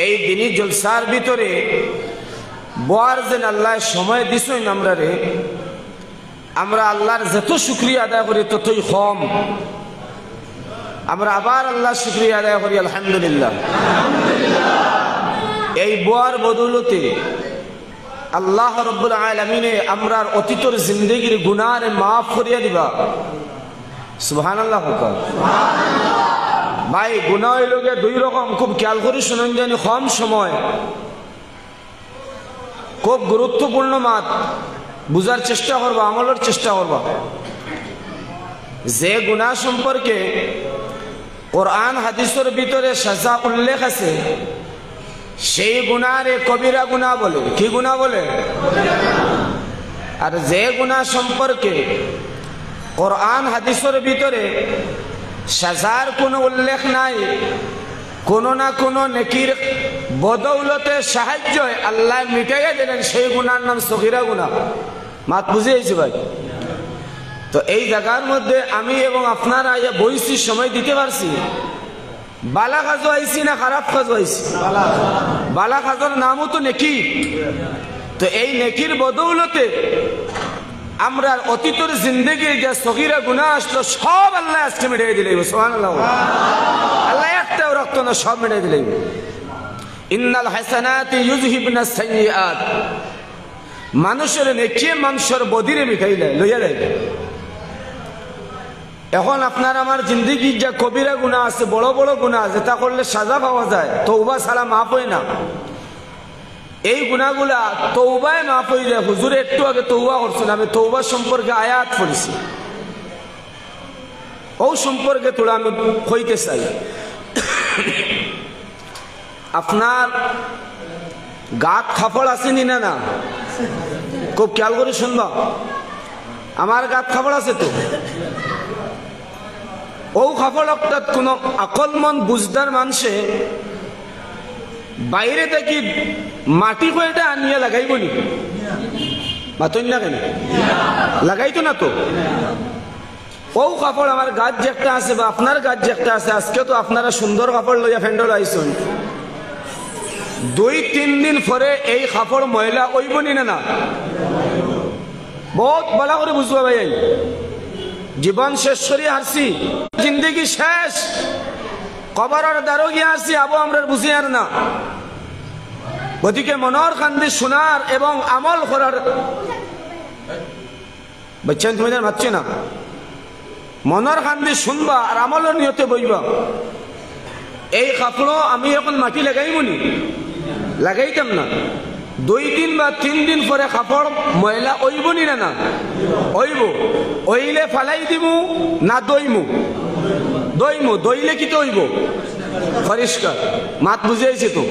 এই দিনই জলসার ভিতরে বোয়ার যেন আল্লাহ সময় দিছেন আমরা আল্লাহর যত শুকরিয়া আদায় করি ততই কম। আমরা আবার আল্লাহ শুকরিয়া আদায় করি আলহামদুলিল্লাহ। এই বোয়ার বদৌলতে আল্লাহ রব্বুল আলামিনে আমরার অতীতর জিন্দগির গুনাহ মাফ করিয়া দিবা। সুবহানাল্লাহ। ভাই গুনাহ হইল গিয়ে দুই রকম, খুব খেয়াল করে শুনেন জানি। কম সময় খুব গুরুত্বপূর্ণ মাত, বুঝার চেষ্টা করবা, আমলের চেষ্টা করবা। যে গুনাহ সম্পর্কে কোরআন হাদিসের ভিতরে সাজা উল্লেখ আছে, সেই গুনাহরে কবিরা গুনাহ বলে। কি গুনাহ বলে? আর যে গুনাহ সম্পর্কে কোরআন হাদিসের ভিতরে সাজার কোনো উল্লেখ নাই, কোনো না কোনো নেকির বদৌলতে সাহায্য আল্লাহ মিটাইয়া দিলেন, সেই গুনার নাম সগীরা গুনাহ। মাত বুঝিয়েছি ভাই? তো এই জায়গার মধ্যে আমি এবং আপনারা বইছি, সময় দিতে পারছি। বালা কাজও আইসি না খারাপ কাজও আইসি? বালা কাজের নামও তো নেকি। তো এই নেকির বদৌলতে আমরা অতীতের জিন্দগির যে সগীরা গুনাহ আসলো সব আল্লাহ আজকে মিটাই দিলেন। সুবহানাল্লাহ। আল্লাহ একটাও রক্ত না, সব মিটাই দিলেন। ইন্নাল হাসানাতি ইউযহিবনাস সাইয়্যাত। মানুষের নেকি মানুষের বদিরে মিটাই লইয়া যায়। এখন আপনার আমার জিন্দগির যে কবিরা গুনাহ আছে, বড় বড় গুনাহ, যেটা করলে সাজা পাওয়া যায়, তওবা ছাড়া মাফ হয় না, এই গুনাহগুলা তওবায় মাফ হয়ে যায়। হুজুরে একটু আগে তওবা করছেন, আমি তওবা সম্পর্কে আয়াত পড়েছি, ও সম্পর্কে তোরা আমি কইতে চাই। আপনার গাত খাপড় আসেনি না? না, খুব খেয়াল করে শুনবা। আমার গাত খাপড় আছে তো। ও খাপড় অর্থাৎ কোন আকলমন বুঝদার মানুষে বাইরে থেকে মাটি কয়টা আনিয়া লাগাইব নি? মাতন না কেন? লাগাইতো না তো। ও কাপড় আমার গাছ যে একটা আছে বা আপনার গাছ যে একটা আছে, আজকে তো আপনারা সুন্দর কাপড় লইয়া ফেন্ডল আইসন, 2-3 দিন পরে এই কাপড় ময়লা ওইব নি না? বহুত ভালো করে বুঝবা ভাই। জীবন শেষ করিয়া আসছি, জিন্দগি শেষ, কবরের দ্বারও গিয়া আসছি, আবু আমরা বুঝি আর না। গতিকে মনের কান্দি শোনার এবং আমল করার, বাচ্চা তুমি ভাবছি না, মনের কান্দি শুনবা আর আমলের নিয়তে বইবা। এই কাপড়ও আমি এখন মাটি লাগাইব নি? লাগাইতাম না। 2 দিন বা 3 দিন পরে কাপড় ময়লা ওইব নি না? ওইব। ওইলে ফালাই দিমু না দইমু? দইমু। দইলে কি তো হইব? পরিষ্কার। মাত বুঝাইছি তো।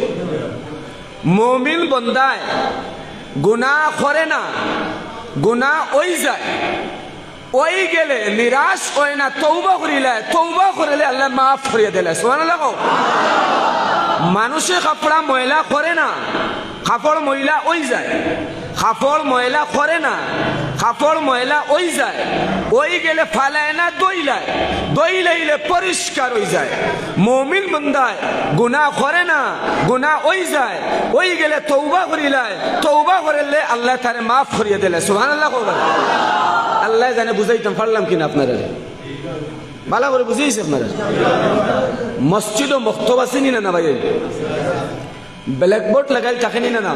মুমিন বন্দায় গুনাহ করে না, গুনাহ ওই যায়, ওই গেলে নিরাশ হয় না, তওবা করিলে, তওবা করিলে আল্লাহ মাফ করিয়া দিলে। সুবহানাল্লাহ। মানুষে কাপড়া ময়লা করে না, কাপড় ময়লা ওই যায়। কাপড় ময়লা করে না, কাপড় ময়লা ওই যায়, ওই গেলে ফালায় না, দইলায়, দইলাইলে পরিষ্কার হয়ে যায়। মুমিন বান্দায় গুনাহ করে না, গুনাহ ওই যায়, ওই গেলে তওবা করিলায়, তওবা করিলে আল্লাহ তারে মাফ করিয়া দিলে। সুবহানাল্লাহ। আল্লাহ জানে বুঝাইতাম পারলাম কিনা আপনারা? ভালো করে বুঝিয়েছে আপনারা? মসজিদ ও মক্তব আছে নি না ভাই? ব্ল্যাকবোর্ড লাগাই থাকেনি না?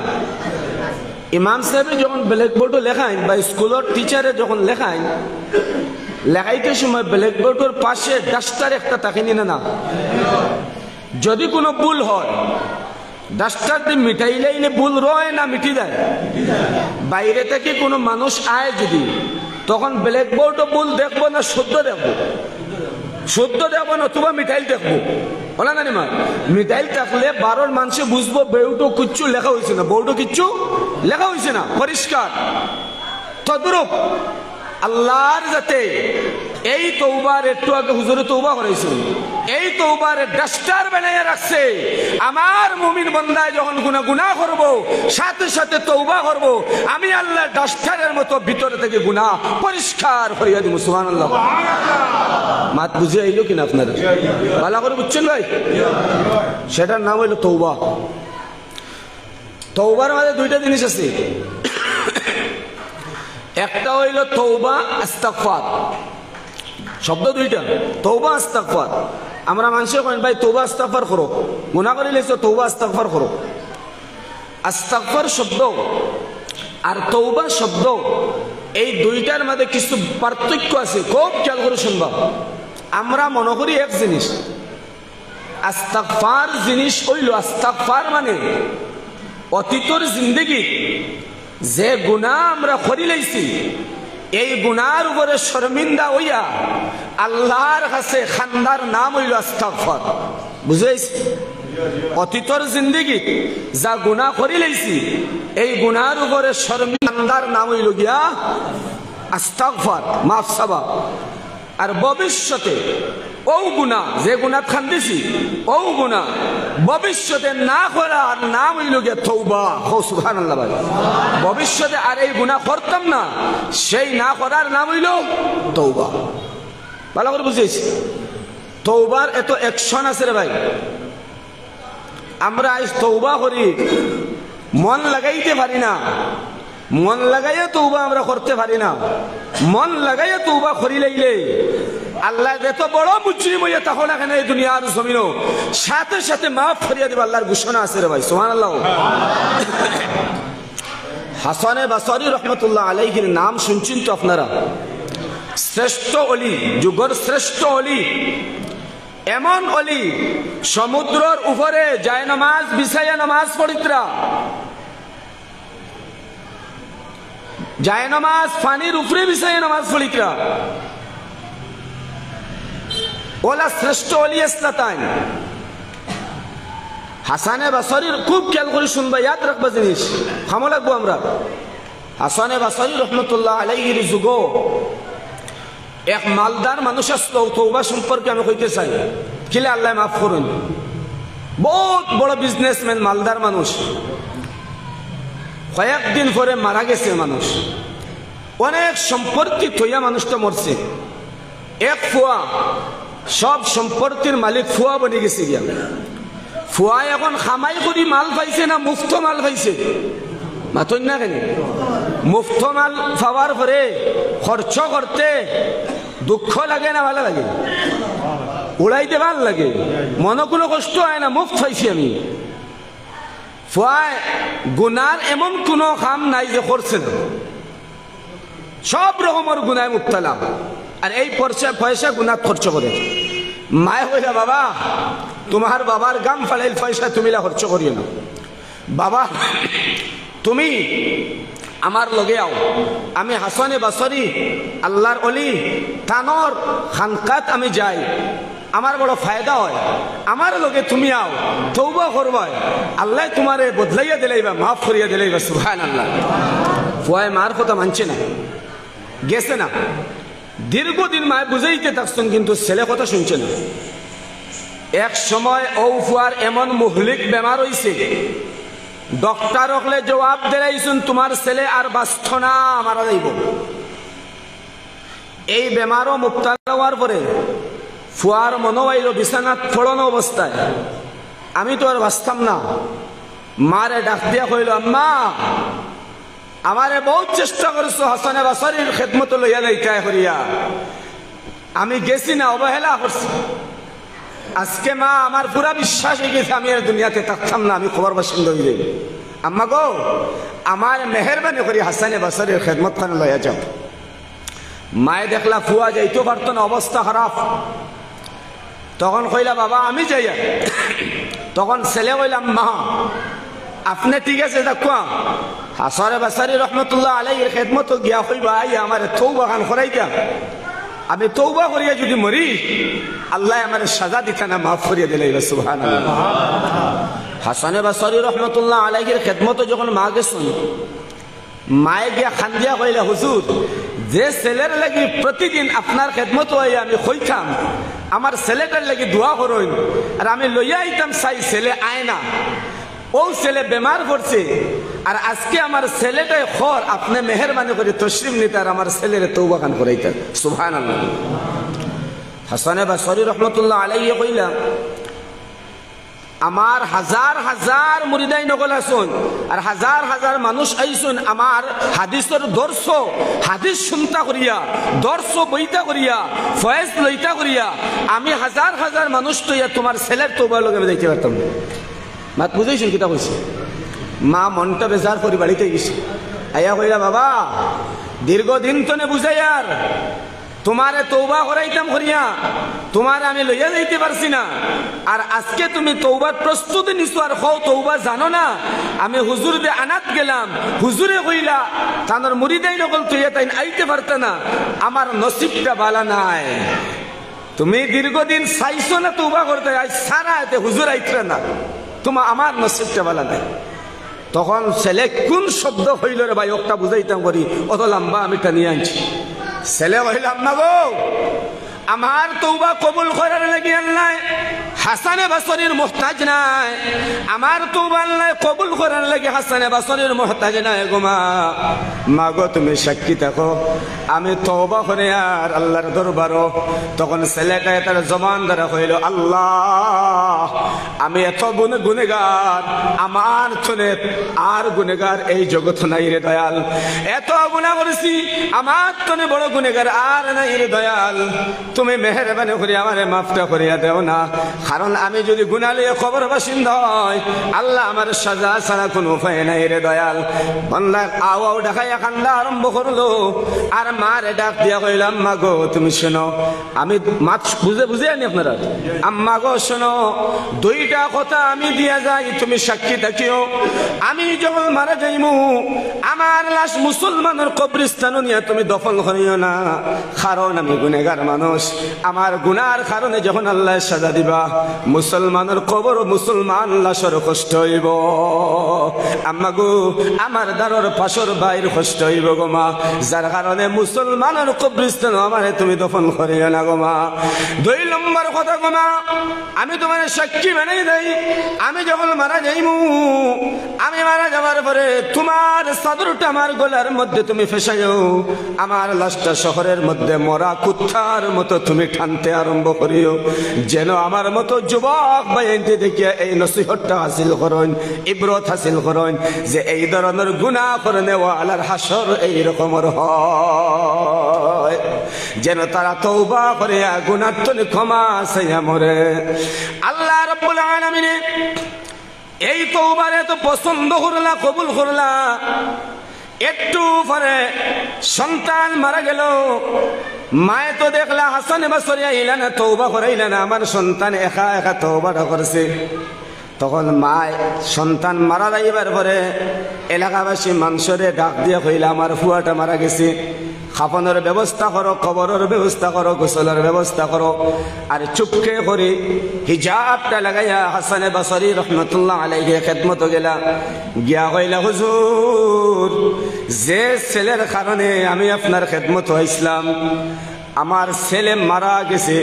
ইমাম সাহেব যখন ব্ল্যাকবোর্ডও লেখায় বা স্কুলের টিচারে যখন লেখায়, লেখাইতে সময় ব্ল্যাকবোর্ডের পাশে ডাস্টার একটা থাকেনি না? যদি কোনো ভুল হয়, ডাস্টার দিয়ে মিটাইলে ভুল রয় না মিটি যায়? বাইরে থেকে কোনো মানুষ আয় যদি, তখন ব্ল্যাকবোর্ডও ভুল দেখবো না শুদ্ধ দেখবো? শুদ্ধ দেখবো না, তোমার মিঠাইল দেখবো। বলা না মা, মিঠাইল থাকলে 12 মানুষে বুঝবো বেউটো কিচ্ছু লেখা হয়েছে না, বউটো কিচ্ছু লেখা হয়েছে না, পরিষ্কার। তদ্রূপ আল্লাহর যাতে এই তওবার একটু আগে হুজুরে তওবা করাইছেন, এই তওবার ডাস্টার বানাইয়া রাখছে। আমার মুমিন বান্দায় যখন গুনাহ করব সাথে সাথে তওবা করব, আমি আল্লাহ ডাস্টারের মতো ভিতর থেকে গুনাহ পরিষ্কার করিয়া দিব। সুবহানাল্লাহ। মাত বুঝে আইলো কিনা আপনারা? ভালো করে বুঝছেন ভাই? সেটার নাম হইল তওবা। তওবার মধ্যে দুইটা জিনিস আছে, একটা হইল তওবা ইস্তিগফার, শব্দ দুইটা, তওবা ইস্তিগফার। আমরা মানুষে কইন ভাই তওবা ইস্তিগফার করো, গুনাহ করিলেছো তওবা ইস্তিগফার করো। ইস্তিগফার শব্দ আর তওবা শব্দ এই দুইটার মধ্যে কিছু পার্থক্য আছে, খুব খেয়াল করে শুনবা। আমরা মনে করি এক জিনিস, ইস্তিগফার জিনিস হইল, ইস্তিগফার মানে অতীতের জিন্দেগি যে গুনাহ আমরা করি লাইছি, এই গুনার উপরে শর্মিন্দা হইয়া আল্লাহর কাছে খান্দার নাম হইল ইস্তিগফার। বুঝাইছি? অতীতের জিন্দেগি যা গুনাহ করি লাইছি, এই গুনার উপরে শর্মিন্দার নাম হইল গিয়া ইস্তিগফার, মাফ চাওয়া। আর ভবিষ্যতে ও গুনাহ যে গুনাহ খান্দিছি, ও গুনাহ ভবিষ্যতে না করার নাম হইল গিয়া তওবা। সুবহানাল্লাহ ভাই। ভবিষ্যতে আর এই গুনাহ করতাম না, সেই না করার নাম হইল তওবা। ভালো করে বুঝেছি? তওবার এত অ্যাকশন আছে রে ভাই। আমরা আজ তওবা করি, মন লাগাইতে পারি না, মন লাগাইয়া তওবা আমরা করতে পারি না। মন লাগাইয়া তওবা করি লাইলে আল্লাহ এত বড় মুজরিম হইয়া তখন এখানে এই দুনিয়ার জমিনও সাথে সাথে মাফ করিয়া দেব, আল্লাহর ঘোষণা আছে রে ভাই। সুবহানাল্লাহ। হাসানে বসরি রহমতুল্লাহ আলাইহির নাম শুনছেন তো আপনারা? শ্রেষ্ঠ অলি, যুগের শ্রেষ্ঠ অলি, এমন অলি সমুদ্রের উপরে যায় নামাজ বিছাইয়া নামাজ পড়িতরা, যায় নামাজ পানির উপরে বিছাইয়া নামাজ পড়িতরা। ওলা শ্রেষ্ঠ অলি ইসলাতান। হাসানে বসরির খুব খেয়াল করে শুনবা, ইয়াদ রাখবা জিনিস, খামো লাগবো আমরা। হাসানে বসরি রহমতুল্লাহ আলাইহির যুগ এক মালদার মানুষ আসলো, তওবা সম্পর্কে আমি কইতে চাই, কিলে আল্লাহ মাফ করুন। বহুত বড় বিজনেসম্যান, মালদার মানুষ, কয়েকদিন পরে মারা গেছে মানুষ, অনেক সম্পত্তি থইয়া মানুষটা মরছে। এক ফুয়া, সব সম্পত্তির মালিক ফুয়া বনে গেছে গিয়া। ফুয়া এখন খামাই করি মাল পাইছে না মুফত মাল পাইছে? মাতন না কেন? মুফত মাল পাওয়ার পরে খরচ করতে দুঃখ লাগে না ভালো লাগে? উড়াইতে ভাল লাগে, মনে কোনো কষ্ট হয় না, মুফত পাইছি আমি। ফুয়ায় গুনার এমন কোনো কাম নাই যে করছে না, সব রকমের গুনায় মুবতালা, আর এই পয়সা গুনাত খরচ করে। মায়ে কইলা বাবা তোমার বাবার গাম ফালাইল পয়সা তুমি খরচ করিও না, বাবা তুমি আমার লগে আও, আমি হাসানে বসরি আল্লাহর অলি তানর খানকাত আমি যাই, আমার বড় ফায়দা হয়, আমার লগে তুমি আও, তওবা করবা, আল্লাহ তোমারে বদলাইয়া দিলাইবা, মাফ করিয়া দিলাইবা। সুবহানাল্লাহ। ফুয়ায় মার কথা মানছে না, গেছে না, দীর্ঘদিন মায় বুঝাইতে থাকছেন, কিন্তু ছেলে কথা শুনছে না। এক সময় ও ফুয়ার এমন মুহলিক বেমার হইছে, ডক্টর হলে জবাব দিলাইছুন তোমার ছেলে আর বাঁচত না, মারা যাইব। এই বেমারও মুবতালা হওয়ার পরে ফুয়ার মনে হইল বিছানাত ফড়ানো অবস্থায় আমি তো আর বাঁচতাম না। মারে ডাক দিয়া কইল আম্মা আমারে বহুত চেষ্টা করছো হাসানে বসরির খেদমত লইয়া যাইতে করিয়া, আমি গেছি না, অবহেলা করছি। আজকে মা আমার পুরা বিশ্বাস হয়ে গেছে আমি আর দুনিয়াতে থাকতাম না, আমি খবর বাসিন্দা হয়ে যাই। আম্মা গো আমার মেহরবানি করি হাসানে বসরির খেদমত খানে লইয়া যাও। মায়ে দেখলা ফুয়া যাইতেও পারতো না, অবস্থা খারাপ। তখন কইলা বাবা আমি যাইয়া। তখন ছেলে কইলাম মা আপনি ঠিক আছে দেখুয়া হাসানে বসরি রহমতুল্লাহ আলাইহির খেদমত গিয়া কইবা আইয়া আমার তওবা খান করাইতা, আমি তওবা করিয়া যদি মরি আল্লাহ আমার সাজা দিতা না, মাফ করিয়া দিলাইবা। সুবহানাল্লাহ। হাসানে বসরি রহমতুল্লাহ আলাইহির খেদমত যখন মা গেছেন, মায়ে গিয়া খান দিয়া কইলা হুজুর যে ছেলের লাগি প্রতিদিন আপনার খেদমত হয়ে আমি কইতাম আমার ছেলেটার লাগি দোয়া করইন, আর আমি লইয়া আইতাম চাই ছেলে আয় না, ও ছেলে বেমার পড়ছে, আর আজকে আমার ছেলেটাই খর, আপনি মেহরবানি করে তশরিফ নিতে আর আমার ছেলের তওবা খান করাইতেন। সুবহানাল্লাহ। হাসানে বসরি রহমতুল্লাহ আলাইহি কইলা আমার হাজার হাজার মুরিদাই নকল আসুন আর হাজার হাজার মানুষ আইসুন আমার হাদিসের দর্শ হাদিস শুনতা করিয়া দর্শ বইতা করিয়া ফয়েজ লইতা করিয়া আমি হাজার হাজার মানুষ তৈয়া তোমার ছেলের তওবার লগে আমি যাইতে পারতাম না। মাত বুঝাইছেন কিতা কইছে? মা মনটা বেজার করি বাড়িতে গেছে, আইয়া কইলা বাবা দীর্ঘদিন তো নে বুঝাই আর তোমারে তওবা করাইতাম করিয়া তোমার আমি লইয়া যাইতে পারছি না, আর আজকে তুমি তওবার প্রস্তুতি নিছো আর হও তওবা জানো না। আমি হুজুর দে আনাত গেলাম, হুজুরে কইলা তানোর মুরিদাই নকল তৈয়া তাই আইতে পারত না, আমার নসিবটা বালা নাই। তুমি দীর্ঘদিন চাইছো না তওবা করতে, আজ সারা এতে হুজুর আইতে না, তোমার আমার নসিবটা বালা নাই। তখন ছেলে কোন শব্দ হইল রে ভাই ওটা বুঝাইতাম করি, অত লম্বা আমি টানিয়ে আনছি। ছেলে কইলাম না গো আমার তওবা কবুল করার লাগি আল্লাহ হাসানে বসরির মুহতাজ নাই, আমার তওবা আল্লাহ কবুল করার লাগি হাসানে বসরির মুহতাজ নাই গো মা। মা গো তুমি সাক্ষী থাকো আমি তওবা করে আর আল্লাহর দরবারও। তখন ছেলেটা তার জবান দ্বারা কইল আল্লাহ আমি এত গুনেগার, আমার চলে আর গুনেগার এই জগৎ নাই রে দয়াল, এত গুনাহ করেছি আমার তনে বড় গুনেগার আর নাই রে দয়াল, তুমি মেহেরবানি করে আমারে মাফটা করিয়া দেও না, কারণ আমি যদি গুনাহ লইয়া কবর বাসিন্দা হয় আল্লাহ আমার সাজা ছাড়া কোনো উপায় নাই রে দয়াল। বান্দা আও আও ডাকাইয়া কান্না আরম্ভ করলো, আর মারে ডাক দিয়া কইলাম আম্মা গো তুমি শোনো, আমি মাছ বুঝে আনি আপনারা, আম্মা গো শোনো দুইটা কথা আমি দিয়া যাই তুমি সাক্ষী থাকিও, আমি যখন মারা যাইমু আমার লাশ মুসলমানের কবরস্থান নিয়ে তুমি দফন করিও না, কারণ আমি গুনেগার মানুষ, আমার গুনার কারণে যখন আল্লাহ সাজা দিবা মুসলমানের কবর মুসলমান লাশের কষ্ট হইব, আম্মা গো আমার দারর পাশর বাইর কষ্ট হইব গো মা, যার কারণে মুসলমানের কবরস্থান আমারে তুমি দফন করিও না গো মা। দুই নম্বর কথা গো মা আমি তোমার সাক্ষী বানাই দেই, আমি যখন মারা যাইমু আমি মারা যাওয়ার পরে তোমার চাদরটা আমার গলার মধ্যে তুমি ফেসাইও, আমার লাশটা শহরের মধ্যে মরা কুত্তার মতো তুমি টানতে আরম্ভ করিও, যেন আমার মতো যুবক বাইনতে দেখিয়া এই নসিহতটা হাসিল করেন, ইবরত হাসিল করেন যে এই ধরনের গুনাহ করে নেওয়ালার হাসর এই রকমের হয়, যেন তারা তওবা করে গুনাহ তনে ক্ষমা চাইয়া মরে। আল্লাহ রাব্বুল আলামিন এই তওবারে তো পছন্দ করলা কবুল করলা, একটু পরে সন্তান মারা গেল, মায়ে তো দেখলা হাসান বসরি আইলা না তওবা করাইলা না, আমার সন্তান একা একা তওবাটা করছে। তখন মায় সন্তান মারা যাইবার পরে এলাকাবাসী মানুষরে ডাক দিয়ে কইলা আমার ফুয়াটা মারা গেছে, খাফনের ব্যবস্থা করো, কবরের ব্যবস্থা করো, গোসলের ব্যবস্থা করো। আর চুপকে করে হিজাবটা লাগাইয়া হাসানে বসরি রহমতুল্লাহ আলাইহি খেদমত গেলা, গিয়া কইলা হুজুর যে ছেলের কারণে আমি আপনার খেদমত হইছিলাম আমার ছেলে মারা গেছে,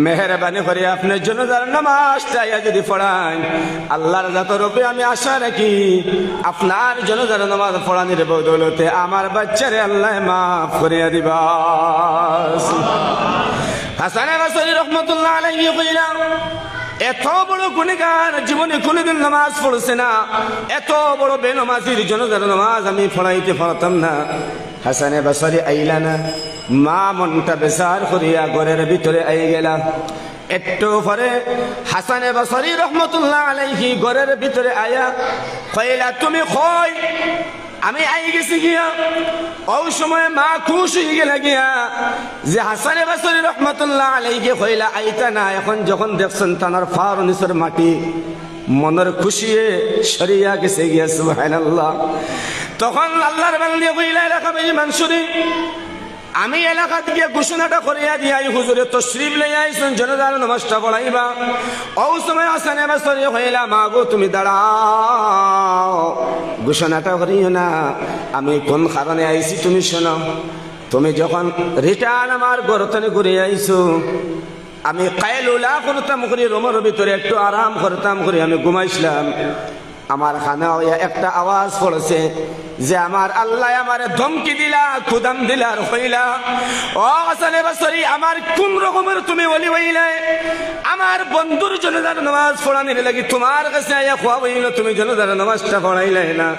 মেহরবানি করে আপনার জন্য যার নামাজটা যদি পড়ান আল্লাহর জাতের উপরে আমি আশা রাখি আপনার জন্য যার নামাজ পড়ানির বদৌলতে আমার বাচ্চারে আল্লাহ মাফ করিয়া দিবা। হাসানে বসরি রহমতুল্লাহ আলাইহি কইলা এত বড় গুনেগার জীবনে কোনোদিন নামাজ পড়ছে না, এত বড় বেনমাজির জন্য যার নামাজ আমি পড়াইতে পারতাম না। হাসানে বসরি আইলা না, মা মনটা বেজার করিয়া ঘরের ভিতরে আই গেলা। একটু পরে হাসানে বসরি রহমতুল্লাহ আলাইহি ঘরের ভিতরে আয়া কইলা তুমি কই? আমি আই গেছি গিয়া। ওই সময় মা খুশ হয়ে গেল গিয়া যে হাসানে বসরি রহমতুল্লাহ আলাইহি কইলা আইতা না, এখন যখন দেখছেন তানার ফার নিচের মাটি মনের খুশিয়ে সরিয়া গেছে গিয়া সুবহানাল্লাহ। তখন আল্লাহর বান্দা কইলা এলাকাবাসী মানুষরে আমি এলাকা থেকে ঘোষণাটা করিয়া দিয়াই হুজুরে তশরিফ লইয়া আইছেন জনজার নামাজটা পড়াইবা। ওই সময় হাসানে বসরি কইলা মা গো তুমি দাঁড়াও, ঘোষণাটা করিও না, আমি কোন কারণে আইছি তুমি শোনো। তুমি যখন রিটার্ন আমার গরতনে ঘুরে আইছো, আমি কায়লুলা করতাম করি, রোমের ভিতরে একটু আরাম করতাম করি, আমি ঘুমাইছিলাম। আমার খানা হইয়া একটা আওয়াজ পড়েছে যে আমার আল্লাহ আমারে ধমকি দিলা, কুদাম দিলার হইলা, ও হাসানে বসরি আমার কোন রকমের তুমি ওলি হইলে? আমার বন্ধুর জনাজার নামাজ পড়ানির লাগি তোমার কাছে আইয়া খোয়া হইল, তুমি জনাজার নামাজটা পড়াইলে না।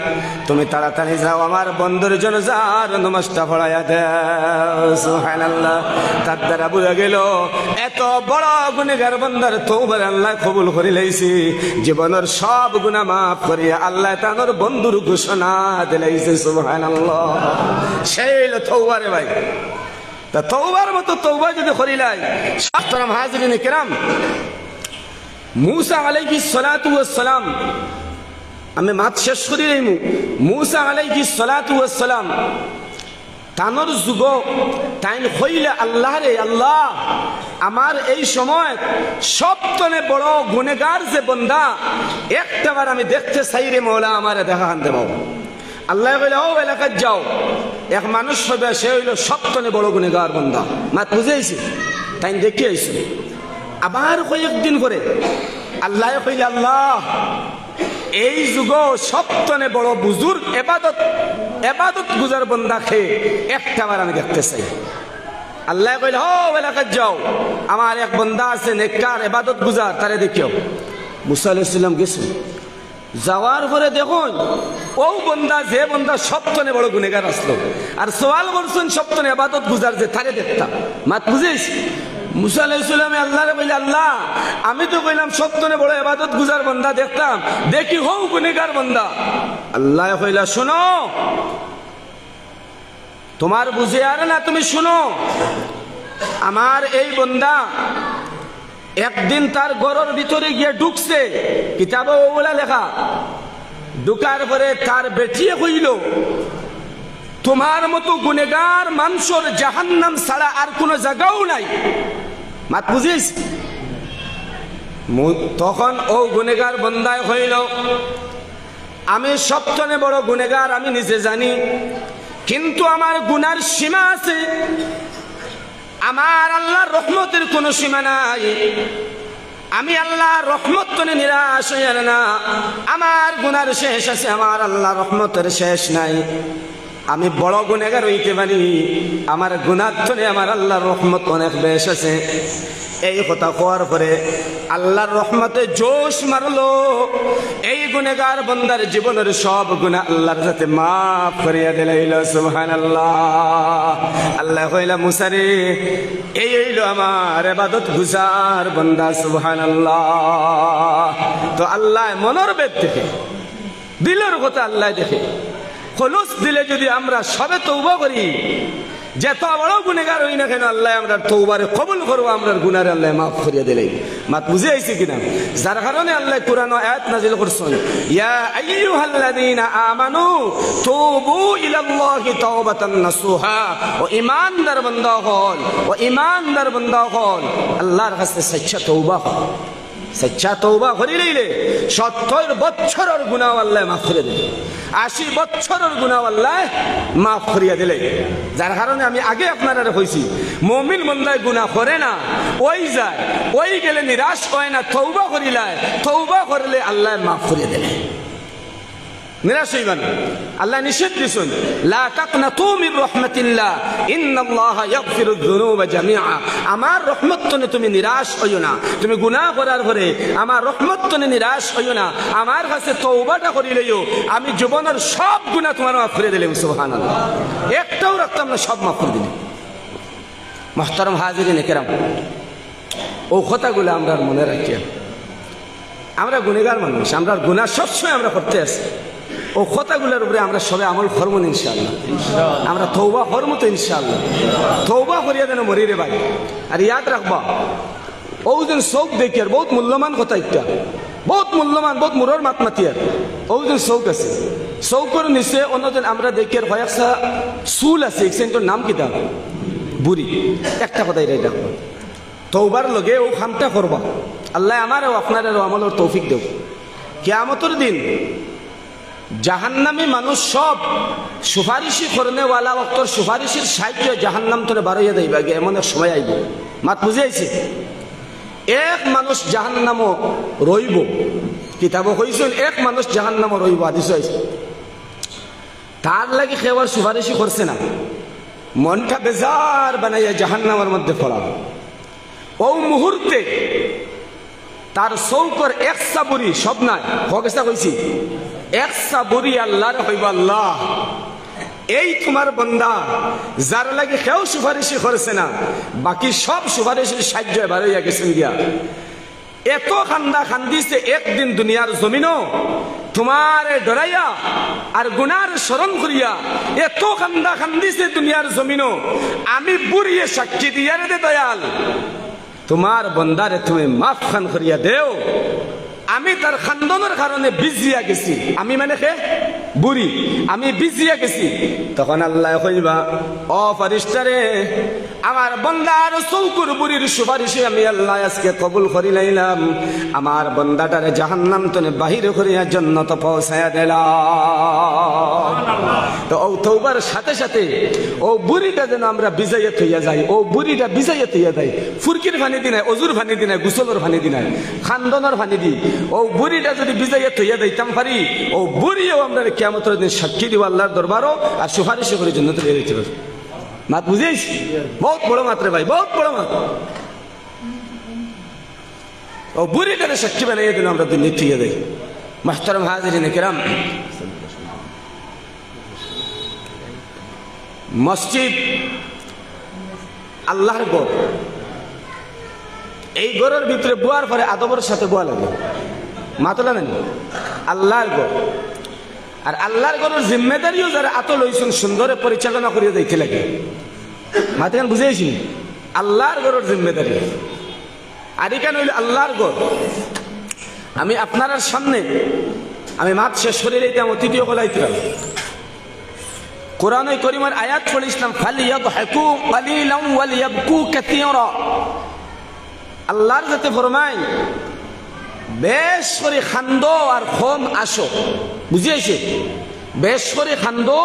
তুমি তাড়াতাড়ি যাও আমার বন্ধুর জনাজার নামাজটা পড়াইয়া দাও। সুবহানাল্লাহ। তার দ্বারা বুঝা গেল এত বড় গুনাহগার বান্দার তওবার আল্লাহ কবুল করে লাইছি, জীবনের সব গুনাহ মাফ করিয়া আল্লাহ তানোর বন্ধুর ঘোষণা দিলাইছে। সুবহানাল্লাহ। সেই হলো তওবা রে ভাই। তা তওবার মতো তওবা যদি করিলাই, মুহতারাম হাজিরিন কিরাম, মুসা আলাইহিস সালাতু ওয়াস সালাম, আমি মাত শেষ করি এই মুসা আলাইহিস সালাতু ওয়াস সালাম তানোর যুগ তাইন হইলে আল্লাহ রে, আল্লাহ আমার এই সময় সবতনে বড় গুনেগার যে বন্দা একটাবার আমি দেখতে চাই রে মৌলা, আমার দেখা আনতে পাবো। আল্লাহ কইলে ও এলাকায় যাও, এক মানুষ হবে, সে হইল সবতনে বড় গুনেগার বন্দা। মাত বুঝেছি, তাই দেখে আইসি। আবার কয়েকদিন পরে আল্লাহ কইলে আল্লাহ এই যুগ সবতনে বড় বুজুর্গ এবাদত গুজার বন্দা খেয়ে একটাবার আমি দেখতে চাই। আল্লাহ কইলে ও এলাকায় যাও, আমার এক বন্দা আছে নেককার এবাদত গুজার, তারে দেখিও। মুসা আলাইহিস সালাম গেছে, যাওয়ার পরে দেখুন ও বন্দা, যে বন্দা সবতনে বড় গুনেগার আসলো, আর সওয়াল করছেন সবতনে এবাদত গুজার যে, তারে দেখতাম। মাত বুঝিস? মুসা আলাইহিস সালাম আল্লাহরে বলে আল্লাহ আমি তো কইলাম সবতনে বড় ইবাদত গুজার বান্দা দেখতাম, দেখি হও গুনাহগার বান্দা। আল্লাহ কইলা শোনো, তোমার বুঝে আর না, তুমি শোনো, আমার এই বান্দা একদিন তার ঘরের ভিতরে গিয়ে ঢুকছে, কিতাবে ওগুলা লেখা, ঢুকার পরে তার বেটিয়ে কইল তোমার মতো গুনেগার মানুষের জাহান্নাম ছাড়া আর কোনো জায়গাও নাই। মাত বুঝিস? তখন ও গুনেগার বন্দায় হইল আমি সবচেয়ে বড় গুনেগার, আমি নিজে জানি, কিন্তু আমার গুনার সীমা আছে, আমার আল্লাহর রহমতের কোনো সীমা নাই। আমি আল্লাহর রহমত তনে নিরাশ হইয়া না, আমার গুনার শেষ আছে, আমার আল্লাহর রহমতের শেষ নাই। আমি বড় গুনাহগার হইতে পারি, আমার গুনার তনে আমার আল্লাহর রহমত অনেক বেশ আছে। এই কথা কোয়ার পরে আল্লাহর রহমতে জোশ মারলো, এই গুনাহগার বান্দার জীবনের সব গুনাহ আল্লাহর সাথে মাফ করিয়া দিলাইল। সুবহানাল্লাহ। আল্লাহ কইলা মুসা রে, এই হইলো আমার ইবাদত গুজার বান্দা। সুবহানাল্লাহ। তো আল্লাহ মনের ভেদ দেখে, দিলের কথা আল্লাহ দেখে। খলুস দিলে যদি আমরা সবে তওবা করি, যত বড় গুনাহগার হই না কেন আল্লাহ আমরা তওবারে কবুল করব, আমরা গুনাহরে আল্লাহ মাফ করিয়া দিলেই। মাত বুঝে আইছি কিনা? যার কারণে আল্লাহ কোরআন আয়াত নাযিল করছেন, ইয়া আইয়ুহাল্লাযীনা আমানু তুবু ইলাল্লাহি তাওবাতান নাসুহা। ও ঈমানদার বান্দা হল, ও ঈমানদার বান্দা হল, আল্লাহর কাছে সচ্চা তওবা কর। সচ্চা তওবা করিলে 70 বছরের গুনাহ আল্লাহ মাফ করে দেবে, 80 বছরের গুনাহ আল্লাহ মাফ করিয়া দিলে। যার কারণে আমি আগে আপনারা কইছি, মুমিন বান্দায় গুনাহ করে না, ওই যায়, ওই গেলে নিরাশ হয় না, তওবা করিলায়, তওবা করলে আল্লাহ মাফ করিয়া দিলে, নিরাশ হইবা না। আল্লাহ নিষেধ দিছেন, লা তাকনাতু মির রাহমাতিল্লাহ ইন্নাল্লাহা ইয়াগফিরুয যুনুবা জামিআ। আমার রহমত তনে তুমি নিরাশ হইও না, তুমি গুনাহ করার পরে আমার রহমত তনে নিরাশ হইও না, আমার কাছে তওবাটা করিলেও আমি জীবনের সব গুনাহ তোমার মাফ করে দিলাম। সুবহানাল্লাহ। একটাও রাখতাম না, সব মাফ করে দিলাম। মুহতারাম হাজিরিন কিরাম, ও কথাগুলো আমরা মনে রাখি। আমরা গুনাহগার মানুষ, আমরা গুনাহ সবসময় আমরা করতে আছি। ও কথাগুলোর উপরে আমরা সবাই আমল করবো ইনশাআল্লাহ। আমরা তওবা করবো তো ইনশাআল্লাহ। তওবা করিয়া যেন মরি রে ভাই। আর ইয়াদ রাখবা, ও যেন চৌক দেখি, আর বহুত মূল্যবান কথা, একটা বহুত মূল্যবান, বহুত মুরর মাত মাতিয়ার। ও যেন চৌক আছে, চৌকের নিচে অন্যজন আমরা দেখি আর কয়েকটা চুল আছে, এক্সেন্টর নাম কিতা বুড়ি। একটা কথা এটাই রাখবা, তওবার লগে ও খামটা করবা। আল্লাহ আমারও আপনারও আমলের তৌফিক দেব। কিয়ামতের দিন জাহান্নামী মানুষ সব সুপারিশি করনেওয়ালা অক্তর সুপারিশির সাহায্য জাহান্নাম তোরে বারইয়া দেইবা গে এমন এক সময় আইব। মাত বুঝাইছে? এক মানুষ জাহান্নামও রইব, কিতাব কইছেন এক মানুষ জাহান্নামও রইব, হাদিস হইছে। তার লাগি কেউর সুপারিশি করছে না, মনটা বেজার বানাইয়া জাহান্নামের মধ্যে পড়া। ও মুহূর্তে তার চৌকর এক সাবুরি সব নাই হকেসা কইছি, এক সাবুরি আল্লাহর হইব, আল্লাহ এই তোমার বান্দা যার লাগে কেউ সুপারিশি করছে না, বাকি সব সুপারিশির সাহায্য এবার হইয়া গেছেন গিয়া। এত খান্দা খান্দিছে একদিন দুনিয়ার জমিনও তোমার ডরাইয়া আর গুনার স্মরণ করিয়া, এত খান্দা খান্দিছে দুনিয়ার জমিনও, আমি বুড়িয়ে সাক্ষী দিয়া রে দয়াল তোমার বন্দারে তুমি মাফ খান করিয়া দেও, আমি তার খান্দনের কারণে বিজিয়া গেছি, আমি মানে কে বুড়ি, আমি বিজিয়া গেছি। তখন আল্লাহ কইবা, ও ফারিস্তারে আমার বন্দার চৌকুর বুড়ির সুপারিশে আমি আল্লাহ আজকে কবুল করি লাইলাম, আমার বন্দাটারে জাহান্নাম তনে বাহির করিয়া জান্নাত পৌঁছায়া দিলাম। তো ও তওবার সাথে সাথে ও বুড়িটা যেন আমরা বিজাইয়া থইয়া যাই, ও বুড়িটা বিজাইয়া থইয়া দেয়, ফুরকির ভানি দিনায়, অজুর ভানি দিনায়, গুসলের ভানি দিনায়, খান্দনের ভানি দি ও বুড়িটা যদি বিজাইয়া থইয়া দিতাম পারি, ও বুড়িও আমরা কিয়ামতের দিন সাক্ষী দিব আল্লাহর দরবারও, আর সুপারিশ করে জান্নাতে নিয়ে যেতে পারবে। মাত বুঝিস? বহুত বড় মাত্রে ভাই, বহুত বড় মাত। ও বুড়িটারে সাক্ষী বানাইয়া দিন আমরা দুনিয়া থইয়া দেই। মাহতারাম হাজিরিন কিরাম, মসজিদ আল্লাহর ঘর, এই ঘরের ভিতরে বোয়ার পরে আদবের সাথে বোয়া লাগে, মাতলা নেন আল্লাহর ঘর। আর আল্লাহর ঘরের জিম্মেদারিও যারা আত লইছেন সুন্দরে পরিচালনা করিয়া যাইতে লাগে। মাতগান বুঝাইছি? আল্লাহর ঘরের জিম্মেদারি আর এখানে হইল আল্লাহর ঘর। আমি আপনার সামনে আমি মাত শেষ করে দিতাম, অতিথিও বলাইতাম। কোরআনে করিমের আয়াত পড়ে ইসলাম, ফালিয়াদহাকু কালিলান ওয়ালিয়াবকু কাসীরা। আল্লাহর যাতে ফরমায় বেশ করে খান্দো আর খম আসো, বুঝিয়েছে? বেশ করে খান্দো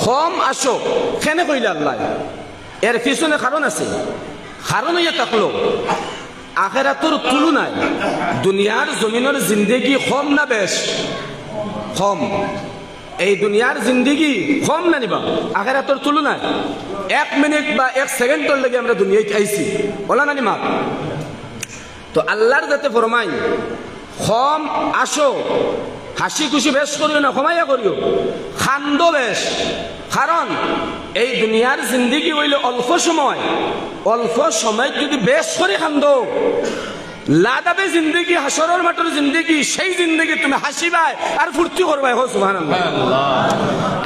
খম আসো কেন কইলে আল্লাহ? এর পিছনে কারণ আছে। কারণ হইয়া থাকলো আখিরাতের তুলনায় দুনিয়ার জমিনের জিন্দেগি কম না বেশ? কম। এই দুনিয়ার জিন্দেগি কম না নিবা আখিরাতের তুলনায়? 1 মিনিট বা 1 সেকেন্ডের লাগে আমরা দুনিয়ায় আইছি, বলা না নিমা? তো আল্লাহর যাতে ফরমাই কম আসো, হাসি খুশি বেশ করিও না, ক্ষমাইয়া করিও, খান্দো বেশ। কারণ এই দুনিয়ার জিন্দেগি হইলে অল্প সময়, অল্প সময় যদি বেশ করে খান্দো, লাদাবে জিন্দেগি, হাসরের মাঠের জিন্দেগি, সেই জিন্দেগি তুমি হাসিবাই আর ফুর্তি করবাই। হো সুবহানাল্লাহ।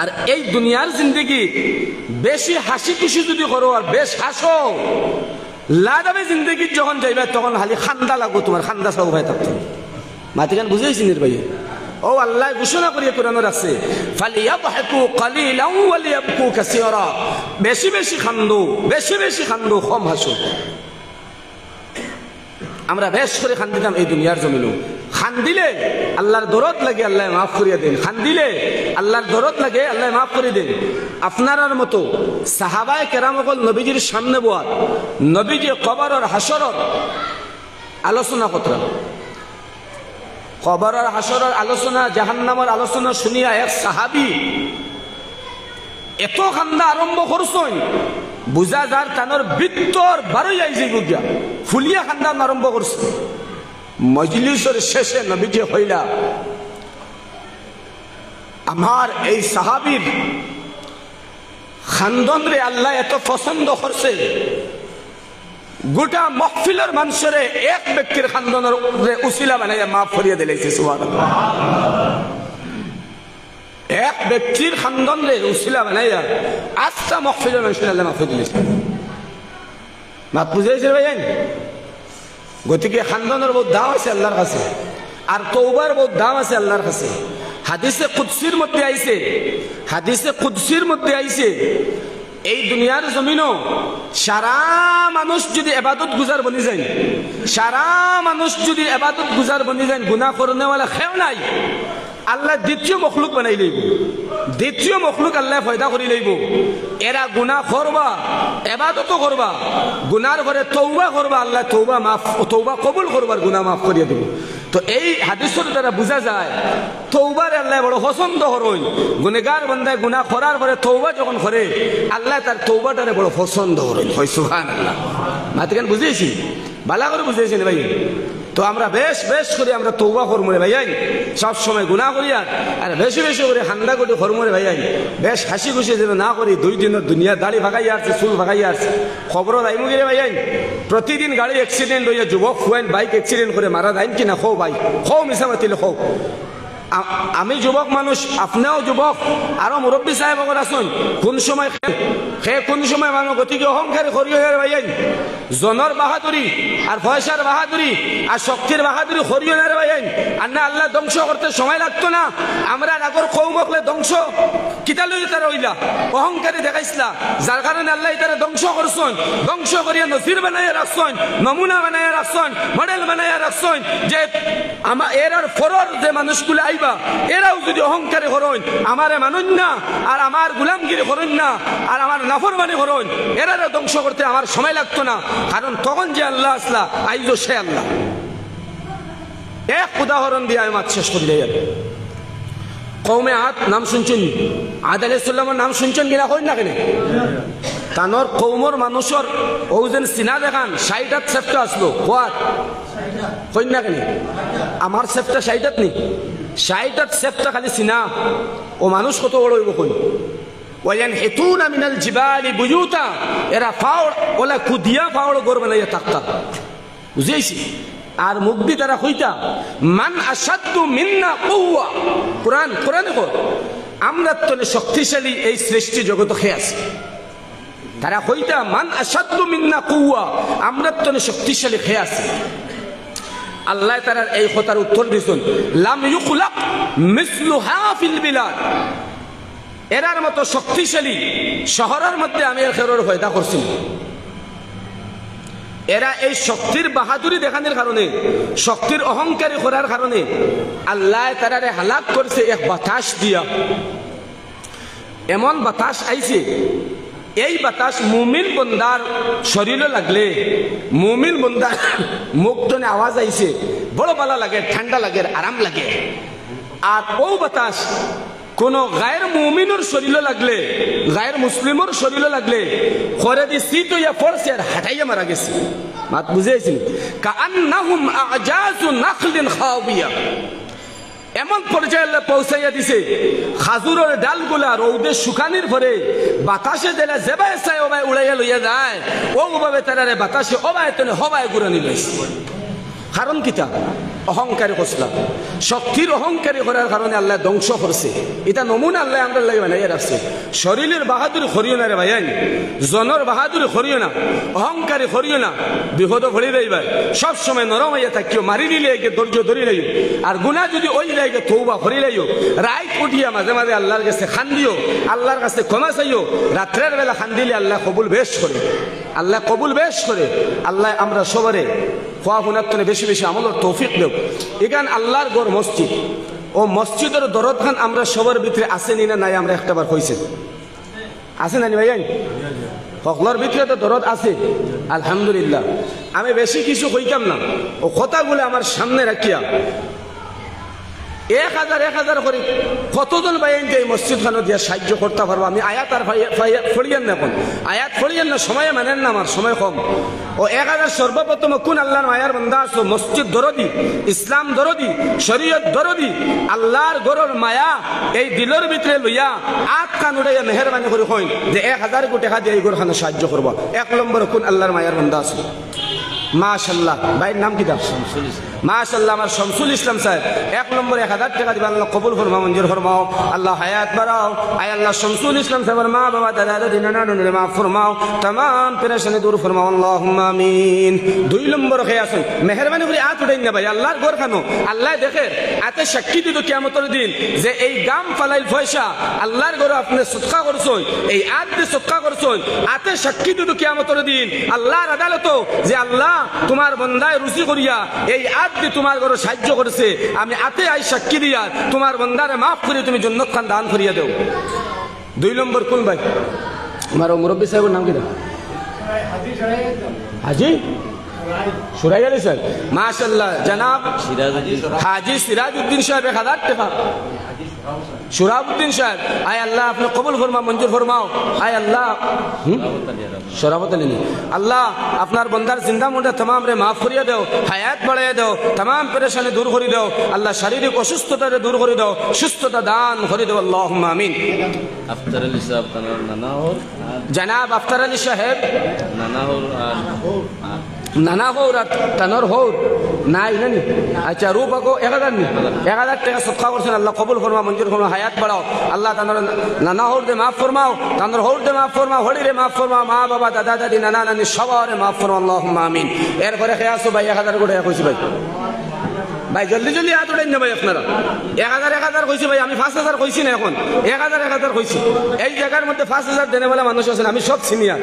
আর এই দুনিয়ার জিন্দেগি বেশি হাসি খুশি যদি করো আর বেশ হাসো, লাদাবে জিন্দেগি যখন যাইবে তখন খালি খান্দা লাগবো, তোমার খান্দা সব ভাই থাকতো। মাতিকান বুঝেছি নির ভাই? ও আল্লাহ ঘোষণা করিয়া কোরআনে রাখছে, ফালিয়াদহাকু কালিলান ওয়ালিয়াবকু কাসীরা। বেশি বেশি খান্দো, বেশি বেশি খান্দো, কম হাসো। আমরা বেশ করে খান্দিতাম এই দুনিয়ার জমিনও। খান্দিলে আল্লাহর দরদ লাগে, আল্লাহ মাফ করিয়া দেন। খান্দিলে আল্লাহর দরদ লাগে, আল্লাহ মাফ করে দেন। আপনার মতো সাহাবায়ে কেরাম হল নবীজির সামনে বয়াত, নবীজি কবরের হাসরের আলোচনা করতেন। কবরের হাসরের আলোচনা, জাহান্নামের আলোচনা শুনিয়া এক সাহাবী এত কান্দা আরম্ভ করছেন, বুঝা যার তানোর ভিতর বারোই আইছে বুঝা ফুলিয়া কান্দা আরম্ভ করছে। মজলিসের শেষে নবীজি হইলা, আমার এই সাহাবীর খান্দন রে আল্লাহ এত পছন্দ করছে, গোটা মহফিলের মানুষের এক ব্যক্তির খান্দনের উসিলা বানাইয়া মাফ করিয়া দিলাইছে। সুবহানাল্লাহ। এক ব্যক্তির খান্দন রে উসিলা বানাইয়া আজটা মহফিলের মানুষের আল্লাহ মাফ করে দিলেছে। মাত বুঝাইছে ভাই? গতিকে খান্দনের বহুত দাম আছে আল্লাহর কাছে, আর তওবার বহুত দাম আছে আল্লাহর কাছে। হাদিসে কুদসির মধ্যে আইছে, হাদিসে কুদসির মধ্যে আইছে, এই দুনিয়ার জমিনও সারা মানুষ যদি ইবাদত গুজার বনি যায়, সারা মানুষ যদি ইবাদত গুজার বনি যায়, গুনাহ করনেওয়ালা কেউ নাই, আল্লাহ দ্বিতীয় মখলুক বানাই লইব, দ্বিতীয় মখলুক আল্লাহ পয়দা করি লইব। এরা গুনাহ করবা, ইবাদত করবা, গুনার ঘরে তওবা করবা, আল্লাহ তওবা কবুল করবার, গুনাহ মাফ করিয়া দিব। তো এই হাদিসের দ্বারা বোঝা যায় তওবার আল্লাহ বড় পছন্দ করেন। গুনাহগার বান্দায় গুনাহ করার পরে তওবা যখন করে আল্লাহ তার তওবাটারে বড় পছন্দ করেন। হয় সুবহানাল্লাহ। মাতকেন বুঝেছি, ভালো করে বুঝেছেন ভাই। তো আমরা বেশ বেশ করে আমরা তওবা করবো রে ভাইয়াই, সব সময় গুনাহ করি আর বেশি বেশি করে হান্দা করে করবো রে ভাইয়াই। বেশ হাসি খুশি যেন না করি, 2 দিনের দুনিয়া দাড়ি ভাগাই আসছে, চুল ভাগাই আসছে, খবর যাইমু রে ভাইয়াই। প্রতিদিন গাড়ি অ্যাক্সিডেন্ট হইয়া যুবক ফুয়াইন বাইক অ্যাক্সিডেন্ট করে মারা যায় কিনা, খো ভাই, খো মিশা মাতিলে খো। আমি যুবক মানুষ, আপনিও যুবক, আরো মুরব্বী সাহেব আসুন, কোন সময় কোন সময় মানুষ গতিকে অহংকারে করিও ভাইয়াই। জনের বাহাদুরি আর পয়সার বাহাদুরি আর শক্তির বাহাদুরি করিও না রে ভাইয়াই। আর না আল্লাহ ধ্বংস করতে সময় লাগতো না, আমরা আগর কৌমকলে ধ্বংস কিতালই তারা হইলা অহংকারে দেখাইছিলা, যার কারণে আল্লাহ তারা ধ্বংস করছেন। ধ্বংস করিয়া নজির বানাইয়া রাখছেন, নমুনা বানাইয়া রাখছেন, মডেল বানাইয়া রাখছেন, যে আমার এরার ফরর যে মানুষগুলো আইবা এরাও যদি অহংকারে করেন, আমারে মানুন না আর আমার গুলামগিরি করেন না আর আমার নাফরমানি করেন, এরারে ধ্বংস করতে আমার সময় লাগতো না। কারণ তখন যে আল্লাহ আসলা আইজো সে আল্লাহ। এক উদাহরণ দিয়ে আমি মাত শেষ করি যাই। কৌমে আদ নাম শুনছেন, আদ আলাইহিস সালামের নাম শুনছেন কিনা কই না কেন? তানোর কৌমর মানুষের ওজন সিনা দেখান 60 সেফটা আসলো, কোয়াত কই না কেন? আমার সেফটা 60 নি, 60 সেফটা খালি সিনা। ও মানুষ কত বড় হইব কই? ওয়ায়ানহিতুনা মিনাল জিবালি বুয়ুতা, এরা ফাওড় ওলা কুদিয়া ফাওড় গর বানাইয়া থাকতা, বুঝাইছি। আর মুক্তি তারা কইতা মান আসাদ্দু মিন্না কুওয়া, কোরআনে কো আমরা তো শক্তিশালী এই সৃষ্টি জগৎ খেয়ে আছে। তারা কইতা মান আসাদ্দু মিন্না কুওয়া, আমরা তো শক্তিশালী খেয়ে আছে। আল্লাহ তাআলার এই কথার উত্তর দিছেন লাম ইউখলাক মিসলুহা ফিল বিলাদ, এরার মতো শক্তিশালী শহরের মধ্যে আমি এর খেরর পয়দা করছি। এরা এই শক্তির বাহাদুরি দেখানোর কারণে, শক্তির অহংকারী করার কারণে আল্লাহ তারারে হালাক করছে এক বাতাস দিয়া। এমন বাতাস আইছে, এই বাতাস মুমিন বন্দার শরীরে লাগলে, মুমিন বন্দার মুখটনে আওয়াজ আইছে, বড় ভালো লাগে, ঠান্ডা লাগে, আরাম লাগে। আর ও বাতাস কোন গায়ের মুমিনের শরীরে লাগলে, গায়ের মুসলিমের শরীরে লাগলে খরে দি শীত হইয়া পড়ছে আর হাঁটাইয়া মারা গেছে। মাত বুঝেছেন? কাআন্নাহুম আ'জাজু নাখলিন খাওয়িয়া, এমন পর্যায়ে আল্লাহ পৌঁছাইয়া দিছে খাজুরের ডালগুলা রৌদে শুকানির পরে বাতাসে দিলে যেবাই চাই ওবাই উড়াইয়া লইয়া যায়, ওভাবে তারারে বাতাসে ওবাই তনে হবাই ঘুরানি লইছে। কারণ কিতা? অহংকারী কসলা, শক্তির অহংকারী করার কারণে আল্লাহ ধ্বংস করছে। এটা নমুনা আল্লাহ আমরা লাগে বানাইয়া রাখছে। শরীরের বাহাদুরি করিও না রে ভাইয়ান, জনের বাহাদুরি করিও না, অহংকারী করিও না, বিপদ ভরি রইবা। সব সময় নরম হইয়া থাকিও, মারি দিলে ধৈর্য ধরি রইও। আর গুনাহ যদি ওই লাগে তওবা করি লইও, রাত উঠিয়া মাঝে মাঝে আল্লাহর কাছে খান্দিও, আল্লাহর কাছে ক্ষমা চাইও। রাত্রের বেলা খান্দিলে আল্লাহ কবুল বেশ করে, আল্লাহ কবুল বেশ করে। আল্লাহ আমরা সবারে খোয়া হুনাত্তনে বেশি বেশি আমলের তৌফিক দেব। এখান আল্লাহর গড় মসজিদ, ও মসজিদের দরদ খান আমরা সবার ভিতরে আসেনি না নাই? আমরা একটাবার কইছি আছে না ভাই? সকলের ভিতরে তো দরদ আছে আলহামদুলিল্লাহ। আমি বেশি কিছু কইতাম না, ও কথাগুলো আমার সামনে রাখিয়া 1000 করে কতজন বাইন এই মসজিদ খানো দিয়া সাহায্য করতে পারবো। আমি আয়াত আর ফড়িয়েন না, এখন আয়াত ফড়িয়েন না, সময় মানেন না, আমার সময় কম। ও 1000 সর্বপ্রথম কোন আল্লাহর মায়ার বান্দা আছো, মসজিদ দরদি, ইসলাম দরদি, শরীয়ত দরদি, আল্লাহর গরর মায়া এই দিলের ভিতরে লইয়া আট কান উড়াইয়া মেহরবানি করে কইন যে 1000 কোটি টাকা দিয়ে এই গর খানো সাহায্য করবো। 1 নম্বর কোন আল্লাহর মায়ার বান্দা আছো? মাশাআল্লাহ। ভাইয়ের নাম কি? শামসুল ইসলাম। মাশাআল্লাহ, আমার শামসুল ইসলাম সাহেব 1 নম্বরে 1000 টাকা দিবেন। আল্লাহ কবুল ফরমাও, মঞ্জুর ফরমাও, আল্লাহ হায়াত বাড়াও। আয় আল্লাহ শামসুল ইসলাম সাহেবের মা বাবা দাদা দাদি নানা নানির মাফ ফরমাও, तमाम পেরেশানি দূর ফরমাও, আল্লাহুম্মা আমিন। 2 নম্বর হে আসুন, মেহেরবানি করে হাত উঠাইন না ভাই, আল্লাহর ঘর খানো আল্লাহ দেখে। এতে সাক্ষী দিত কিয়ামতের দিন যে এই গাম ফালাইল পয়সা আল্লাহর ঘরে আপনি সদকা করছেন, এই আদ দিয়ে সদকা করছেন, এতে সাক্ষী দিত কিয়ামতের দিন আল্লাহর আদালত যে আল্লাহ তোমার বন্দায় রুচি করিয়া এই আদ হাত দিয়ে তোমার ঘরে সাহায্য করেছে, আমি আতে আই সাক্ষী দিয়া তোমার বন্দারে মাফ করে তুমি জান্নাত খান দান করিয়া দেও। 2 নম্বর কোন ভাই? আমার মুরব্বী সাহেবের নাম কি? হাজি সুরাই আলী স্যার, মাশাআল্লাহ। জনাব হাজি সিরাজউদ্দিন সাহেব 1000 টাকা। সুরাবউদ্দিন সাহেব, আয় আল্লাহ আপনি কবুল ফরমাও, মঞ্জুর ফরমাও। আয় আল্লাহ শরাবত আলী আল্লাহ আপনার বন্দার জিন্দা মুন্ডা तमाम রে মাফ করিয়া দাও, হায়াত বাড়াইয়া দাও, तमाम পেরেশানি দূর করে দাও আল্লাহ, শারীরিক অসুস্থতা দূর করে দাও, সুস্থতা দান করে দাও, আল্লাহুম্মা আমিন। আফতার আলী সাহেব তানার নানাহর, জনাব আফতার আলী সাহেব নানাহর আর তানোর হৌর নাই নানি। আচ্ছা রূপাকো 1000 নি, 1000 টাকা সদকা করছেন, আল্লাহ কবুল ফরমা, মঞ্জুর ফরমা, হায়াত বাড়াও আল্লাহ। তানোর নানা হৌর দে মাফ ফরমাও, তানোর হৌর দে মাফ ফরমাও, হরি রে মাফ ফরমাও, মা বাবা দাদা দাদি নানা নানি সবারে মাফ ফরমাও, আল্লাহুম্মা আমিন। এরপরে খেয়ে আসো ভাই 1000 করে কইছি ভাই, ভাই জলদি জলদি হাত উঠাই না ভাই আপনারা। 1000 কইছি ভাই, আমি 5000 কইছি না, এখন 1000 কইছি। এই জায়গার মধ্যে 5000 দেনে বলা মানুষ আছেন, আমি সব সিনিয়র।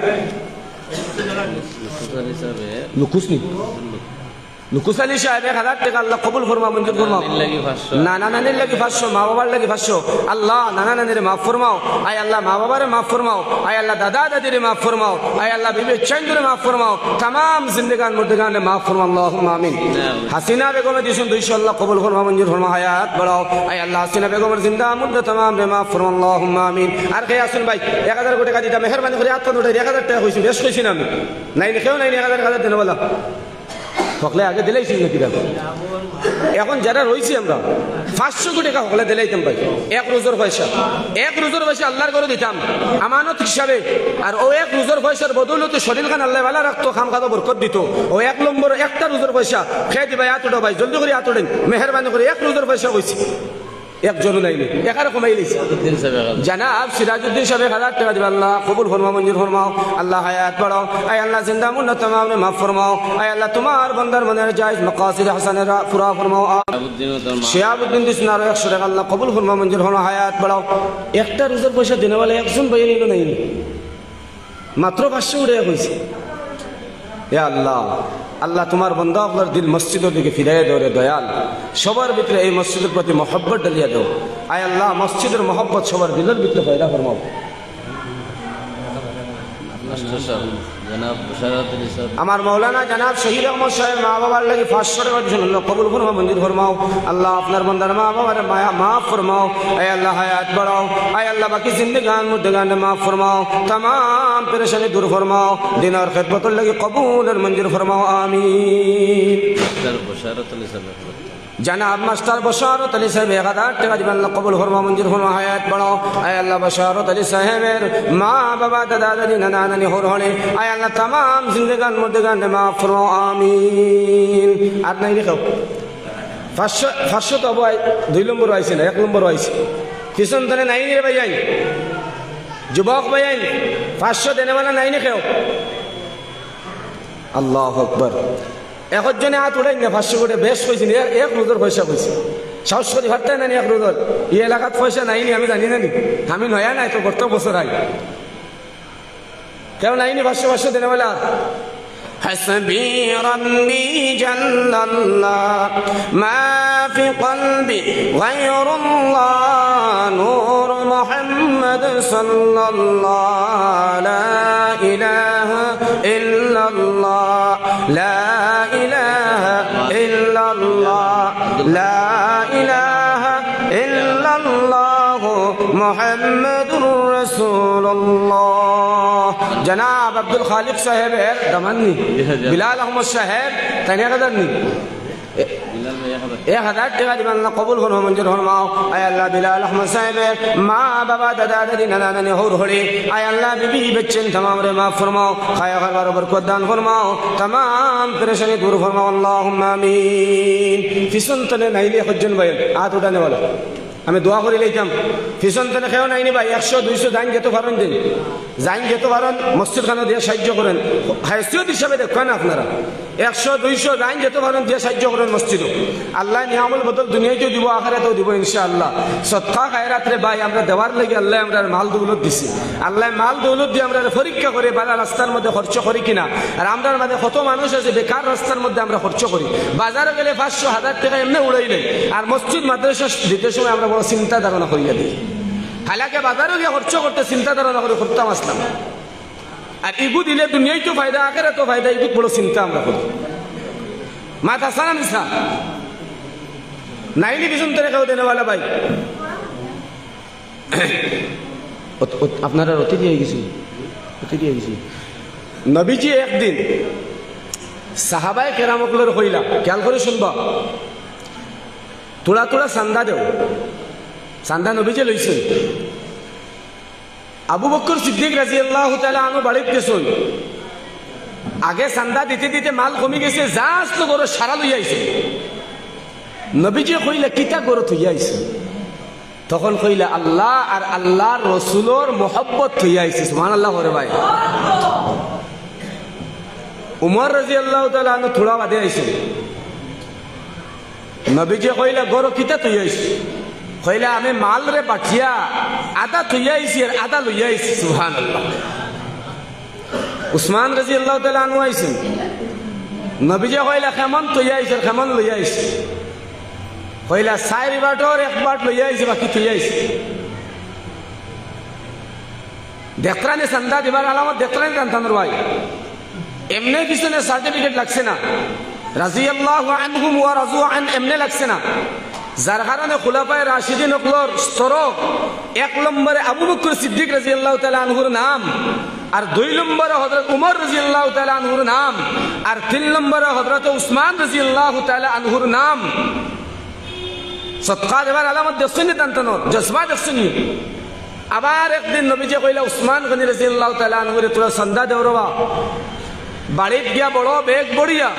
লুকুস আলী সাহেব 1000 টাকা, আল্লাহ কবুল ফরমাও, মঞ্জুর ফরমাও। নানা নানির লাগি 500, মা বাবার লাগি 500, আল্লাহ নানা নানিরে মাফ ফরমাও। আয় আল্লাহ মা বাবারে মাফ ফরমাও, আয় আল্লাহ দাদা দাদিরে মাফ ফরমাও, আয় আল্লাহ বিবি চন্দ্রে মাফ ফরমাও, तमाम জিন্দেগান মুর্দেগানে মাফ ফরমাও, আল্লাহুম্মা আমিন। হাসিনা বেগমে দিছেন 200, আল্লাহ কবুল ফরমাও, মঞ্জুর ফরমাও, হায়াত বাড়াও। আয় আল্লাহ হাসিনা বেগমের জিন্দা মুর্দে तमाम রে মাফ ফরমাও, আল্লাহুম্মা আমিন। আর কে আসুন ভাই 1000 টাকা দিতা, মেহেরবানি করে হাত উঠাই। 1000 টাকা কইছি, বেশ কইছি না আমি, নাই কেউ নাই 1000 দেন বলা সকলে আগে দিলাইছি নাকি? এখন যারা রয়েছি আমরা 500 টাকা সকলে দিলাইতাম ভাই, 1 রোজার পয়সা, 1 রোজার পয়সা আল্লাহর করে দিতাম আমানত হিসাবে। আর ও 1 রোজার পয়সার বদৌলতে শরীর খান আল্লাহ ভালো রাখতো, খাম খাতো বরকত দিত। ও 1 নম্বর একটা রোজার পয়সা খেয়ে দিবা, হাত উঠো ভাই, জলদি করে হাত উঠেন, মেহরবানি করে 1 রোজার পয়সা কইছি, একজনও নাইনি, একার কমাই লিছি। জনাব সিরাজউদ্দিন সাহেব 1000 টাকা দিবেন, আল্লাহ কবুল ফরমাও, মঞ্জুর ফরমাও, আল্লাহ হায়াত বাড়াও। আয় আল্লাহ জিন্দা মুন্না तमाम রে মাফ ফরমাও। আয় আল্লাহ তোমার বান্দার মনের জায়েজ মাকাসিদ হাসানেরা পুরা ফরমাও। শিহাবউদ্দিন দিছেন আরো 100 টাকা, আল্লাহ কবুল ফরমাও, মঞ্জুর ফরমাও, হায়াত বাড়াও। একটা রোজার পয়সা দিনে বলে একজন ভাই নিল নাইনি, মাত্র 500 টাকা কইছে। হে আল্লাহ, আল্লাহ তোমার বান্দা আপনার দিল মসজিদের দিকে ফিরাইয়া দাও রে দয়াল, সবার ভিতরে এই মসজিদের প্রতি মহব্বত ডালিয়া দাও। আয় আল্লাহ মসজিদের মহব্বত সবার দিলের ভিতরে পয়দা ফরমাও। আমার মৌলানা জনাব শহীদ আহমদ সাহেব মা বাবার লাগি 500 টাকা দিয়েছেন, আল্লাহ কবুল ফরমাও, মঞ্জুর ফরমাও। আল্লাহ আপনার বান্দার মা বাবার মায়া মাফ ফরমাও। আয় আল্লাহ হায়াত বাড়াও। আয় আল্লাহ বাকি জিন্দেগান মুর্দেগান মাফ ফরমাও, तमाम পেরেশানি দূর ফরমাও, দিন আর খিদমতের লাগি কবুল আর মঞ্জুর ফরমাও, আমিন। জনাব মাস্টার বশারত আলী সাহেব 1000 টাকা দিবেন, আল্লাহ কবুল ফরমাও, মঞ্জুর ফরমাও, হায়াত বাড়াও। আয় আল্লাহ বশারত আলী সাহেবের মা বাবা দাদা দাদি নানা নানি হর হলে আয় আল্লাহ तमाम জিন্দেগান মুর্দেগান মাফ ফরমাও, আমিন। আর নাই রেখো 500 তো ভাই 2 নম্বর আইছে না, 1 নম্বর আইছে, পিছন ধরে নাই রে ভাই, আইন যুবক ভাই, আইন 500 দেনে वाला নাই নে খেও। আল্লাহু আকবার। একজনে হাত উঠাই না, 500 করে বেশ কইছি, 1 রোজার পয়সা কইছি, সাহস করি ভাবতেন না 1 রোজার। এই এলাকাত পয়সা নাইনি, আমি জানি না, আমি নয়া নাই তো, গত বছর আই কেউ নাইনি 500 দেনে वाला। حسبي ربي جل الله ما في قلبي غير الله نور محمد صلى الله لا إله إلا الله لا إله إلا الله لا إله إلا الله محمد رسول الله। জনাব আব্দুল খালিক সাহেবের দামাননি, বিলাল আহমদ সাহেব তাই 1000 নি, 1000 টাকা দিবেন, আল্লাহ কবুল ফরমাও, মঞ্জুর ফরমাও। আয় আল্লাহ বিলাল আহমদ সাহেবের মা বাবা দাদা দাদি নানা নানি হর হরে আয় আল্লাহ বিবি বচ্চন तमाम রে মাফ ফরমাও, খায়া খাবার বরকত দান ফরমাও, तमाम পেরেশানি দূর ফরমাও, আল্লাহুম্মা আমিন। পিছন তনে নাইলে হজ্জন ভাই হাত উঠানে বলো, আমি দোয়া করে লইতাম। পিছন তনে খেও নাইনি ভাই, 100 200 দান যেতে পারেন দিন। যাইন যেতে পারেন মসজিদ খানা দিয়ে সাহায্য করেন, হাইসিয়ত হিসাবে দেখেন আপনারা 100-200 যাইন যেতে পারেন দিয়ে সাহায্য করেন মসজিদও। আল্লাহ নিয়ামল বদল দুনিয়াতেও দিব, আখিরাতেও দিব ইনশাআল্লাহ। সদকা খায়রাত রে ভাই আমরা দেওয়ার লাগি আল্লাহ আমরা মাল দৌলত দিছি। আল্লাহ মাল দৌলত দিয়ে আমরা পরীক্ষা করে বালা রাস্তার মধ্যে খরচ করি কিনা। আর আমরার মাঝে কত মানুষ আছে বেকার রাস্তার মধ্যে আমরা খরচ করি, বাজারে গেলে 500-1000 টাকা এমনি উড়াই নেই, আর মসজিদ মাদ্রাসা দিতে সময় আমরা বড় চিন্তা ধারণা করিয়া দিই। হালাকে বাজারে গিয়ে খরচ করতে চিন্তা ধারণা করে করতাম আসলাম, আর ইগু দিলে দুনিয়ায় তো ফায়দা, আখেরে তো ফায়দা, ইগু বড় চিন্তা আমরা করি। মাথা সানা মিশা নাইনি কিছু তোরে কেউ দেনেওয়ালা ভাই আপনারা অতিথি হয়ে গেছি, অতিথি হয়ে গেছি। নবীজি একদিন সাহাবায়ে কেরামকলের কইলা, খেয়াল করে শুনবা, তোরা তোরা চান্দা দেও। চান্দা নবীজি লইছেন। আবু বকর সিদ্দিক রাদিয়াল্লাহু তাআলা আনহু বাড়িতে গেছেন, আগে চান্দা দিতে দিতে মাল কমে গেছে, জাস্ট গরো সারা লইয়া আইছে। নবীজি কইলা কিতা গরো থইয়া আইছে? তখন কইলা আল্লাহ আর আল্লাহর রাসূলের মোহব্বত থইয়া আইছে। সুবহানাল্লাহ করে ভাই। উমর রাদিয়াল্লাহু তাআলা আনহু থোড়া বাদে আইছে। নবীজি কইলা গরো কিতা থইয়া আইছে? কইলা আমি মাল রে পাঠিয়া আদা থইয়া আইছি আর আদা লইয়া আইছি। সুবহানাল্লাহ। উসমান রাদিয়াল্লাহু তাআলা আনহু আইছেন। নবীজি কইলা কেমন থইয়া আইছে, কেমন লইয়া আইছে? কইলা 4 বাটর 1 বাট লইয়া আইছে, বাকি থইয়া আইছে। দেখরানে চান্দা দিবার আলামত দেখরানে জানতাম ভাই, এমনি পিছনে সার্টিফিকেট লাগছে না। রাদিয়াল্লাহু আনহুম ওয়া রাযু আন এমনি লাগছে না। যার কারণে খুলাফায়ে রাশিদিন হকলর স্তর 1 নম্বরে আবু বকর সিদ্দিক রাদিয়াল্লাহু তাআলা আনহুর নাম, আর 2 নম্বরে হযরত উমর রাদিয়াল্লাহু তাআলা আনহুর নাম, আর 3 নম্বরে হযরত উসমান রাদিয়াল্লাহু তাআলা আনহুর নাম। সদকা দেবার আলামত দেখছেন তান্তন, জজবা দেখছেন। আবার একদিন নবীজি কইলা উসমান গনি রাদিয়াল্লাহু তাআলা আনহুরে তোরা চান্দা দেও রবা। বাড়িত গিয়া বড় বেগ বড়িয়া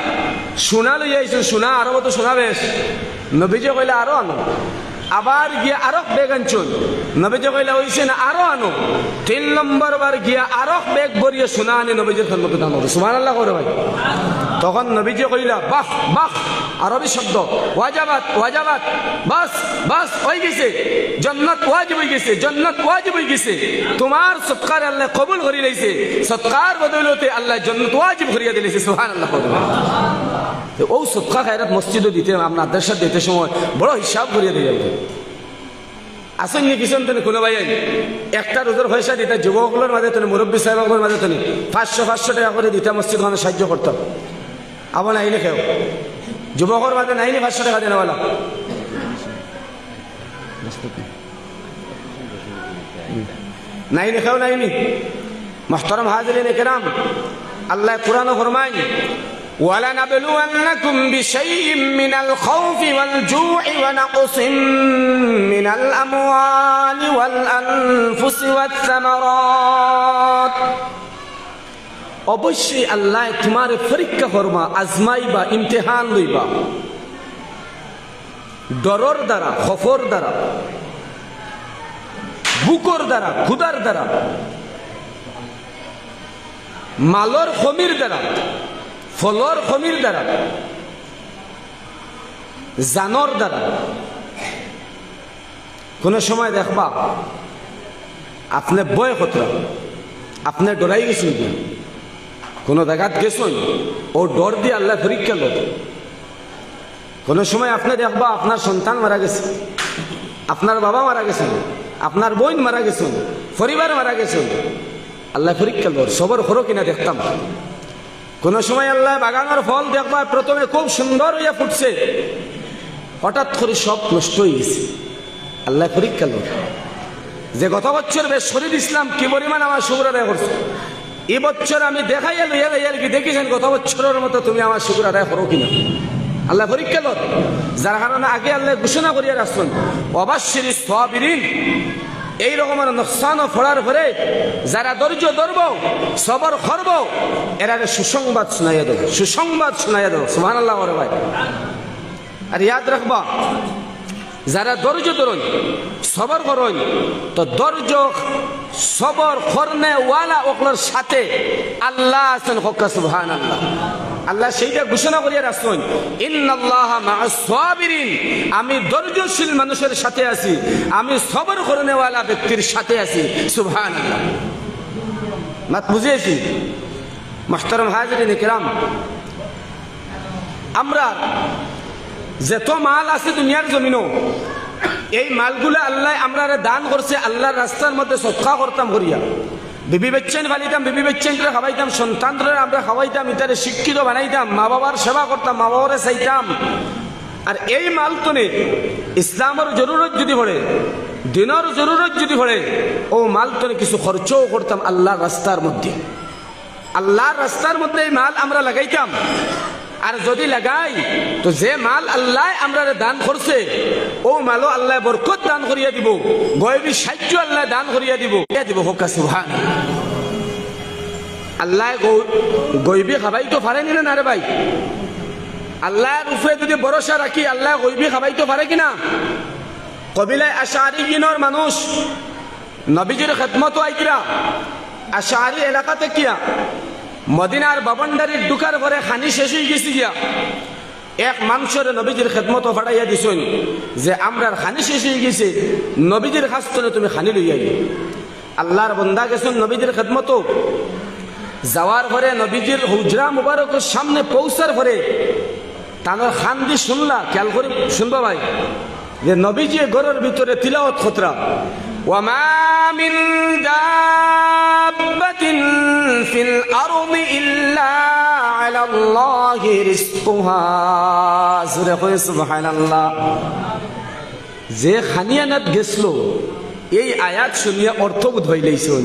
সোনা লইয়া আইছেন, সোনা আরো তো সোনা বেশ। নবীজি কইলা আরো আনো। আবার গিয়া আরো বেগ আনছুন। নবীজি কইলা হইছে না, আরো আনো। 3 নম্বর বার গিয়া আরো বেগ বড়িয়া সোনা আনে নবীজির সম্মুখে দান করে। সুবহানাল্লাহ করে ভাই। তখন নবীজি কইলা বাহ বাহ, আরবি শব্দ, ওয়াজাবাত ওয়াজাবাত, বাস বাস হয়ে গেছে, জান্নাত ওয়াজিব হয়ে গেছে, জান্নাত ওয়াজিব হয়ে গেছে। তোমার সদকার আল্লাহ কবুল করে লইছে, সদকার বদৌলতে আল্লাহ জান্নাত ওয়াজিব করিয়া দিয়েছে। সুবহানাল্লাহ করে। ও সদকা খায়রাত মসজিদও দিতে, আমরা আদর্শ দিতে সময় বড় হিসাব করিয়া দিয়ে যাইতে। আসেন নি কিছু কোনো ভাই একটা রোজের পয়সা দিতে যুবকগুলোর মাঝে তুমি, মুরব্বী সাহেবগুলোর মাঝে তুমি 500-500 টাকা করে দিতে মসজিদ খানে সাহায্য করতাম। আবার নাইনি খেও যুবকর মাঝে নাইনি 500 টাকা দেনেওয়ালা নাইনি খেও নাইনি। মুহতারাম হাজিরিন ইকরাম, আল্লাহ কুরআনে ফরমায় وَلَنَبْلُوَنَّكُمْ بِشَيْءٍ مِّنَ الْخَوْفِ وَالْجُوعِ وَنَقْصٍ مِّنَ الْأَمْوَالِ وَالْأَنفُسِ وَالثَّمَرَاتِ। অবশ্যই আল্লাহ তোমার পরীক্ষা করবা, আজমাইবা, ইমতিহান লইবা, ডরর দ্বারা, খফর দ্বারা, বুকর দ্বারা, ক্ষুধার দ্বারা, মালর খমির দ্বারা, ফলর খমির দ্বারা, জানর দ্বারা। কোন সময় দেখবা আপনি বয় খতরা, আপনি ডরাই গেছেন, কোন জায়গাত গেছেন, ও ডর দিয়ে আল্লাহ পরীক্ষা লো। কোন সময় আপনি দেখবা আপনার সন্তান মারা গেছে, আপনার বাবা মারা গেছেন, আপনার বোন মারা গেছেন, পরিবার মারা গেছেন, আল্লাহ পরীক্ষা লো। সবর হরো কিনা দেখতাম। কোন সময় আল্লাহ বাগানের ফল দেখবা প্রথমে খুব সুন্দর হইয়া ফুটছে, হঠাৎ করে সব নষ্ট হয়ে গেছে, আল্লাহ পরীক্ষা লো। যে গত বছর বেশ শরীর ইসলাম কি পরিমাণ আমার শুকর আদায় করছে, এই বছর আমি দেখাইয়া লইয়া লইয়ার কি দেখেছেন গত বছরের মতো তুমি আমার শুকর আদায় করো কিনা, আল্লাহ পরীক্ষা লো। যার কারণে আগে আল্লাহ ঘোষণা করিয়া রাখছেন অবাশ্যির সাবিরিন, এই রকমের নোকসান ফোড়ার পরে যারা ধৈর্য ধরব, সবর করব, এরা সুসংবাদ শোনাইয়া দেব, সুসংবাদ শোনাইয়া দেব। সুবহানাল্লাহ করে ভাই। আর ইয়াদ রাখবা যারা ধৈর্য ধরুন সবর করুন তো ধৈর্য সবর করনে ওয়ালা ওগুলোর সাথে আল্লাহ আছেন হক্কা সুবহানাল্লাহ। আল্লাহ সেইটা ঘোষণা করিয়া রাখছেন ইন্নাল্লাহা মা'আস সাবিরিন, আমি ধৈর্যশীল মানুষের সাথে আছি, আমি সবর করনে ওয়ালা ব্যক্তির সাথে আছি। সুবহানাল্লাহ। মাত বুঝিয়েছি? মুহতারাম হাজিরিন কিরাম, আমরা যত মাল আছে দুনিয়ার জমিনও, এই মালগুলো আল্লাহ আমরা দান করছে আল্লাহর রাস্তার মধ্যে সদকা করতাম করিয়া। বিবি বাচ্চান বানাইতাম, বিবি বাচ্চানরা খাওয়াইতাম, সন্তানরা আমরা খাওয়াইতাম, ইতারে শিক্ষিত বানাইতাম, মা বাবার সেবা করতাম, মা বাবারে চাইতাম। আর এই মাল তো নেই, ইসলামের জরুরত যদি পড়ে, দিনের জরুরত যদি পড়ে, ও মাল তো কিছু খরচও করতাম আল্লাহর রাস্তার মধ্যে। আল্লাহর রাস্তার মধ্যে এই মাল আমরা লাগাইতাম। আর যদি লাগাই তো যে মাল আল্লাহ আমরা দান করছে ও মালও আল্লাহ বরকত দান করিয়া দিব, গয়বী সাহায্য আল্লাহ দান করিয়া দিব হোকা সুবহানাল্লাহ। আল্লাহ গয়বী খাবাই তো পারেনি না রে ভাই? আল্লাহর উপরে যদি ভরসা রাখি আল্লাহ গয়বী খাবাই তো পারে কিনা? কবিলায় আশআরীয়িনের মানুষ নবীজির খেদমত আইতরা আশআরী এলাকাতে কিয়া মদিনার বাবনডারির ঢুকার ঘরে খানি শেষ হয়ে গেছি গিয়া এক মানুষের নবীজির খেদমত ফাটাইয়া দিছেন যে আমরার খানি শেষ হয়ে গেছে, নবীজির কাছ থেকে তুমি খানি লইয়া গিয়ে। আল্লাহর বন্দা গেছেন নবীজির খেদমত, যাওয়ার ঘরে নবীজির হুজরা মুবারকের সামনে পৌঁছার ঘরে তাদের খান দিয়ে শুনলা, খেয়াল করে শুনবা ভাই, যে নবীজি ঘরের ভিতরে তিলাওয়াত খতরা ওয়ামা মিন দাব্বাতিন ফিল আরদি ইল্লা আলাল্লাহি রিজকুহা। সূরা কয় সুবহানাল্লাহ। যে খানিয়ানাত গেছিল এই আয়াত শুনিয়া অর্থ বোধ হইলেইছেন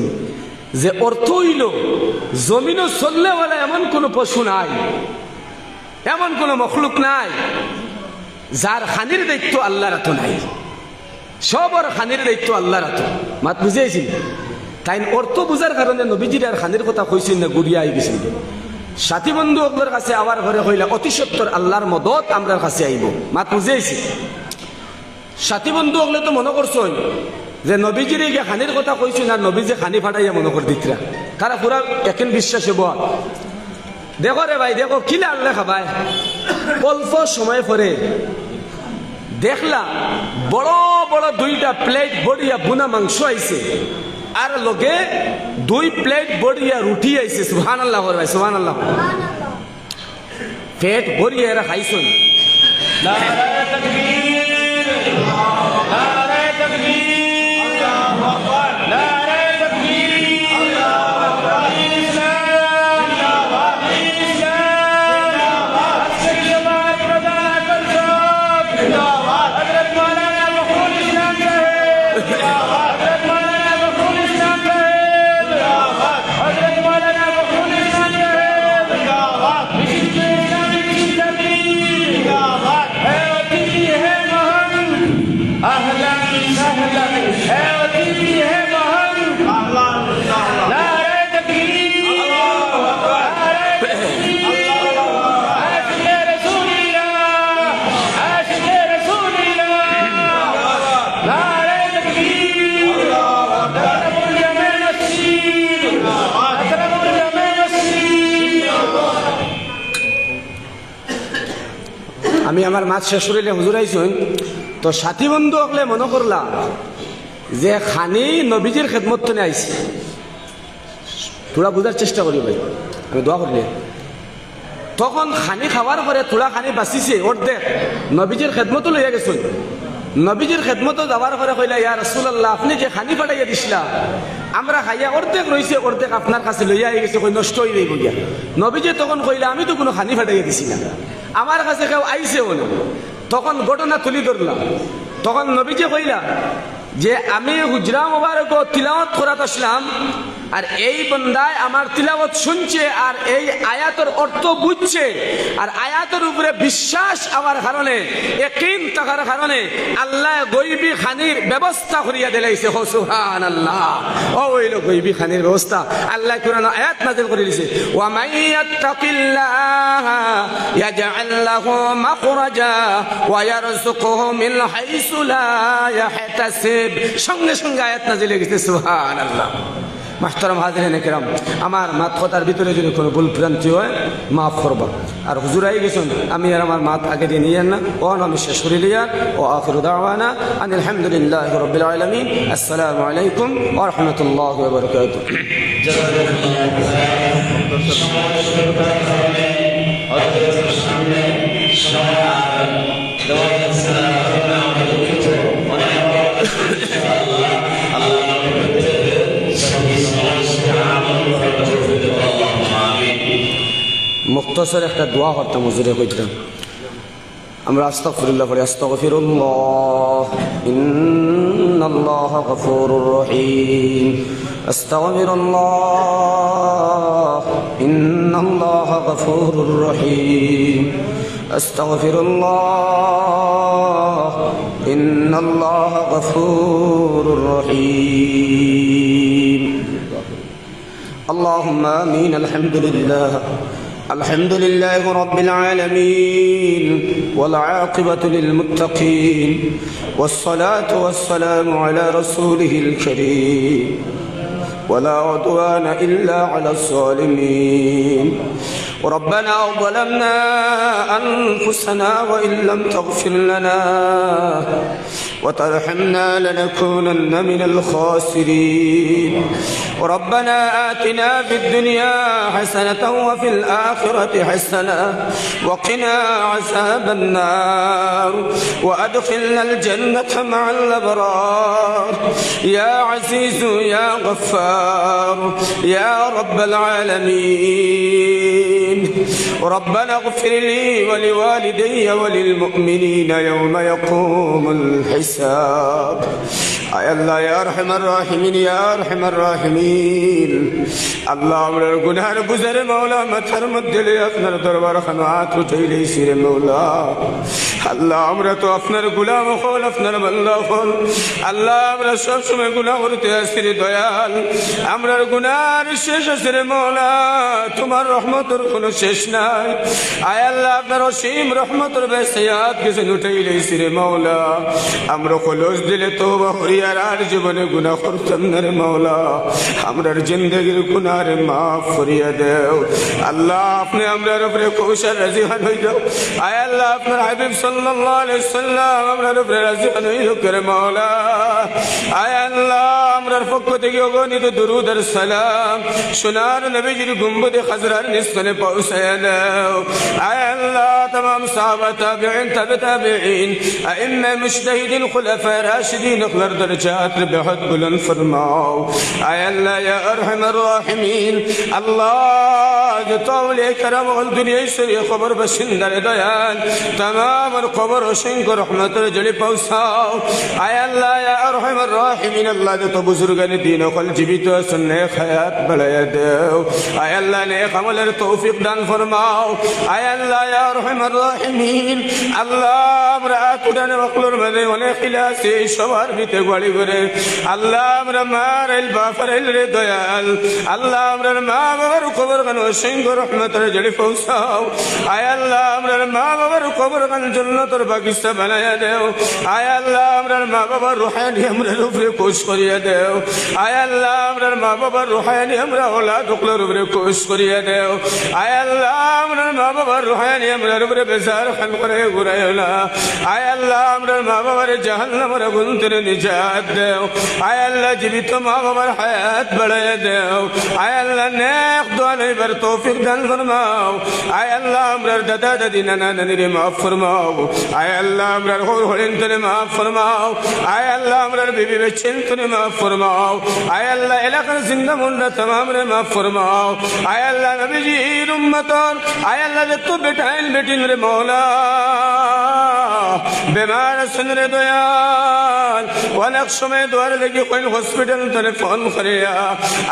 যে অর্থ হইল জমিনও চললেওয়ালা এমন কোন পশু নাই, এমন কোন মখলুক নাই যার খানির দায়িত্ব আল্লাহর হাতে নাই। সবর খানির দায়িত্ব আল্লাহর হাতে। মাত বুঝেছি? তাই অর্থ বুঝার কারণে নবীজির আর খানির কথা কইছেন না, গুড়িয়া আই গেছেন। সাথী বন্ধু ওগুলোর কাছে আবার ঘরে হইলা অতি সত্তর আল্লাহর মদত আমরার কাছে আইব। মাত বুঝেছি? সাথী বন্ধু ওগুলো তো মনে করছেন যে নবীজির এই খানির কথা কইছেন আর নবীজি খানি ফাটাইয়া মনে করে দিতরা, তারা পুরা এখন বিশ্বাসে বল। দেখো রে ভাই, দেখো কিলা আল্লাহ খাবায়। অল্প সময় পরে দেখলাম বড় বড় দুইটা প্লেট বড়িয়া বুনা মাংস আইছে আর লগে 2 প্লেট বড়িয়া রুটি আইছে। সুবহানাল্লাহ ভাই, সুবহানাল্লাহ। পেট ভরিয়া এরা খাইছেন। নারায়ে তাকবীর, নারায়ে তাকবীর, আল্লাহু আকবার, নারায়ে তাকবীর, আল্লাহু আকবার, ইসলাম জিন্দাবাদ, ইসলাম জিন্দাবাদ, জিন্দাবাদ প্রদান করছক, জিন্দাবাদ হযরত মাওলানা মখবুল ইসলাম সাহেব, জিন্দাবাদ হযরত মাওলানা মখবুল ইসলাম সাহেব, জিন্দাবাদ হযরত মাওলানা মখবুল ইসলাম সাহেব, জিন্দাবাদ বিশিষ্ট ইসলামিক চিন্তাবিদ, জিন্দাবাদ হে অতিথি হে মহান, আহলান সাহলান হে অতিথি হে মহান, আহলান সাহলান, নারায়ে তাকবীর, আল্লাহু আকবার, নারায়ে তাকবীর, আল্লাহু আকবার, আশিকে রাসূলিল্লাহ, আশিকে রাসূলিল্লাহ, নারায়ে তাকবীর, আল্লাহু আকবার, আতরাবুল জামে নসীর, আতরাবুল জামে নসীর। আমি আমার মাছ শেষ করিলে হুজুর আইছেন তো সাথী বন্ধু হলে মনে করলাম যে খানি নবীজির খেদমত তো আইছে। তোরা বুঝার চেষ্টা করি ভাই, আমি দোয়া করলে তখন খানি খাওয়ার পরে তোরা খানি বাঁচিছে অর্ধেক নবীজির খেদমতো লইয়া গেছেন। নবীজির খেদমতো যাওয়ার পরে কইলা ইয়া রাসূলুল্লাহ আপনি যে খানি পাঠাইয়া দিছিলা আমরা খাইয়া অর্ধেক রয়েছে, অর্ধেক আপনার কাছে লইয়া গেছে, কই নষ্ট হয়ে যাইব গিয়া। নবীজি তখন কইলা আমি তো কোনো খানি পাঠাইয়া দিছি না, আমার কাছে কেউ আইছেও না। তখন ঘটনা তুলি ধরলাম। তখন নবীজি কইলা যে আমি হুজরা মুবারক তিলাওয়াত করাত আসলাম, আর এই বান্দায় আমার তিলাওয়াত শুনছে আর এই আয়াতের অর্থ বুঝছে আর আয়াতের উপরে বিশ্বাস আমার কারণে ইয়াকিন থাকার কারণে আল্লাহ গায়বী খানির ব্যবস্থা করিয়া দিলাইছে। সুবহানাল্লাহ। ও হইল গায়বী খানির ব্যবস্থা আল্লাহ কোরআন আয়াত নাযিল করে দিয়েছে, ওয়া মাইয়াত্তাকিল্লাহ ইয়াজআল লাহু মাখরাজা ওয়া ইয়ারযুকুহু মিন হাইসু লা ইয়াহতাসিব। সঙ্গে সঙ্গে আয়াত নাযিল হয়ে গেছে। সুবহানাল্লাহ। মাহতারাম হাজিরিন কিরাম, আমার মাত কথার ভিতরে যদি কোনো ভুল ভ্রান্তি হয় মাফ করবা। আর হুজুর আই গেছেন, আমি আর আমার মাত আগে দিয়ে নিয়েন না। ও আমি শেষ করে লিয়া ও আখিরু দাওয়ানা আনিল হামদুলিল্লাহি রাব্বিল আলামিন। আসসালামু আলাইকুম ওয়া রাহমাতুল্লাহি ওয়া বারাকাতুহু। মুক্তসর একটা দোয়া করতাম হুজুরে কইতাম, আমরা আস্তাগফিরুল্লাহ পড়ি, আস্তাগফিরুল্লাহ ইন্নাল্লাহা গফুরুর রহিম, আস্তাগফিরুল্লাহ ইন্নাল্লাহা গফুরুর রহিম, আস্তাগফিরুল্লাহ ইন্নাল্লাহা গফুরুর রহিম। اللهم آمين. الحمد لله رب العالمين والعاقبة للمتقين والصلاة والسلام على رسوله الكريم ولا عدوان إلا على الظالمين. ربنا ظلمنا أنفسنا وإن لم تغفر لنا وترحمنا لنكونن من الخاسرين. ربنا آتنا في الدنيا حسنة وفي الآخرة حسنة وقنا عذاب النار وأدخلنا الجنة مع الأبرار يا عزيز يا غفار يا رب العالمين. ربنا اغفر لي ولوالدي وللمؤمنين يوم يقوم الحساب. আয় আল্লাহ ইয়া আরহামার রাহিমিন, ইয়া আরহামার রাহিমিন। আল্লাহ আমরার গুনার বুঝারে মাওলা মাথার মধ্যে লইয়া আপনার দরবার খানো হাত উঠাইলেইছি রে মাওলা। আল্লাহ আমরা তো আপনার গোলাম হল, আপনার বান্দা হল। আল্লাহ আমরা সবসময় গুনাহ করতে আসি রে দয়াল। আমরার গুনার শেষ আছে রে মাওলা, তোমার রহমতের কোনো শেষ নাই। আয় আল্লাহ আপনার অসীম রহমতের বেসায়াত কিছু উঠাইলেইছি রে মাওলা। আমরা খলস দিলে তওবা করি আর জীবনে গুনাহ করতাম না রে মাওলা। আমরার জিন্দেগির গুনাহ রে মাফ করিয়া দেও আল্লাহ। আপনি আমরার উপরে কৌশল রাজি হন হই যাও। আয় আল্লাহ আপনার হাবিব সাল্লাল্লাহু আলাইহি সাল্লাম আমরার উপরে রাজি হন হই করে মাওলা। আয় আল্লাহ আমরার পক্ষ থেকে অগণিত দরুদ আর সালাম সোনার নবীজির গুম্বদে খাজরার নিস্তনে পৌঁছায়া দাও। আয় আল্লাহ तमाम সাহাবা তাবিঈন তাবে তাবিঈন আইম্মা মুজতাহিদিন খুলাফা রাশিদিন اخلر درجات بحد بلند فرماؤ. আয় আল্লাহ ইয়া আরহামার রাহিমিন। আল্লাহ যত আউলিয়া کرام ও দুনিয়ার সরি খবর বাসিন্দার দয়াল तमाम কবর অসংখ্য রহমতের জলে পৌঁছাও। আয় আল্লাহ ইয়া আরহামার রাহিমিন। আল্লাহ যত বুজুর্গান দ্বীন ও কল জীবিত আছেন নেক হায়াত বাড়ায়া দাও। আয় আল্লাহ নেক আমলের তৌফিক দান ফরমাও। আয় আল্লাহ ইয়া আরহামার রাহিমিন। আল্লাহ আমরা কুরআন ও কলর মধ্যে অনেক খিলাসি সবার ভিতরে গড়ি করে আল্লাহ আমরা মারাইল বাফরাইল রে দয়াল। আল্লাহ আমরার মা বাবার কবর গান অসংখ্য রহমতের জলে পৌঁছাও। আয় আল্লাহ আমরার মা বাবার কবর গান জান্নাতের বাগিচা বানায়া দেও। আয় আল্লাহ আমরার মা বাবার রুহানি আমরার উপরে কোশ করিয়া দেও। আয় আল্লাহ আমরার মা বাবার রুহানি আমরা ওলাদ ওকলার উপরে কোশ করিয়া দেও। আয় আল্লাহ আমরার মা বাবার রুহানি আমরার উপরে বেজার খান করে ঘুরাইও না। আয় আল্লাহ আমরার মা বাবার জাহান্নামের আগুন থেকে নিজাত দেও। আয় আল্লাহ জীবিত মা বাবার হায়াত বাড়াইয়া দেও। আয় আল্লাহ নেক দোয়া লইবার তৌফিক দান ফরমাও। আয় আল্লাহ আমরার দাদা দাদি নানা নানিরে মাফ ফরমাও। আয় আল্লাহ আমরার হরিন্তরে মাফ ফরমাও। আয় আল্লাহ আমরার বিবি বেচেন তুমি মাফ ফরমাও আয় আল্লাহ এলাকার জিন্দা মুন্ডা तमाम রে মাফ ফরমাও আয় আল্লাহ নবীজির উম্মতর আয় আল্লাহ যে তো বেটাইল বেটিন রে মওলা বেমার আছেন রে দয়াল অনেক সময় দুয়ারে দেখি কোন হসপিটাল তলে ফোন করিয়া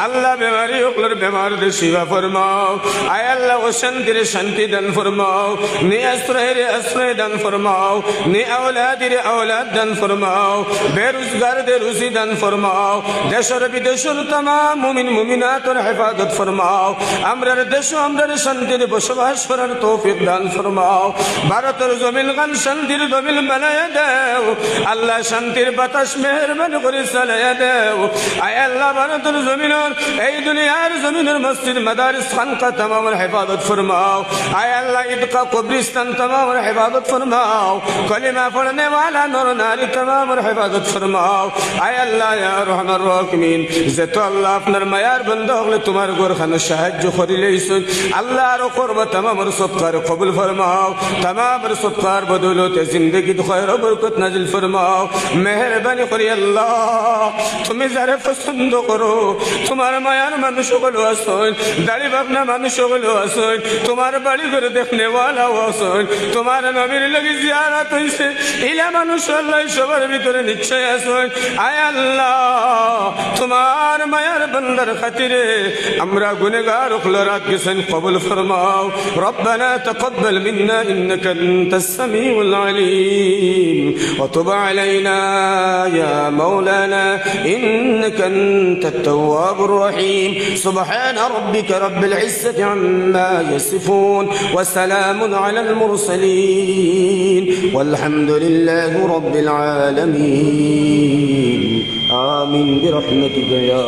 আল্লাহ বেমারি ওগুলোর বেমার দে শিবা ফরমাও আয় আল্লাহ ও শান্তির শান্তি দান ফরমাও নে আশ্রয় দান ফরমাও নে औलाद औलाद दान फरमाओ बेरोजगार दे रुजी दान फरमाओ देश और विदेश तमाम मुमिन मुमिनात और हिफाजत फरमाओ আমরার দেশ আমরার শান্তির বসবাস করার তৌফিক দান ফরমাও ভারতের জমিন গান শান্তির জমিন বানায়া দাও আল্লাহ শান্তির বাতাস মেহেরবান করে চালায়া দাও আয় আল্লাহ ভারতের জমিনের এই দুনিয়ার জমিনের মসজিদ মাদারিস খানকা तमाम हिफाजत फरमाओ आय अल्लाह ईदगाह कब्रिस्तान तमाम हिफाजत फरमाओ कलिमा पढ़ने वाला नर नारी तमाम हिफाजत फरमाओ आय अल्लाह या रहमान रहीम जे तो अल्लाह আপনার মায়ার বান্দা হলে তোমার ঘরখানে সাহায্য করিলেইছেন আল্লাহ আর করব तमाम সদকার কবুল ফরমাও तमाम সদকার বদৌলতে জিন্দেগি খয়র বরকত নাজিল ফরমাও মেহেরবানি করি আল্লাহ তুমি যারে পছন্দ করো তোমার মায়ার মানুষ হলো আছেন দাড়ি বাগনা মানুষ হলো আছেন তোমার বাড়ি ঘরে দেখনে वाला আছেন তোমার নবীর লাগি জিয়ারত হইছে ইলা মানুষ আল্লাহ সবার ভিতরে নিশ্চয় আছেন আয় আল্লাহ তোমার মায়ার বান্দার খাতিরে আমরা গুনাহগার খলরাত কিসেন কবুল ফরমাও ربنا تقبل منا انك انت السميع العليم وتب علينا يا مولانا انك انت التواب الرحيم سبحان ربك رب العزة عما يصفون وسلام على المرسلين والحمد لله رب العالمين آمين برحمتك يا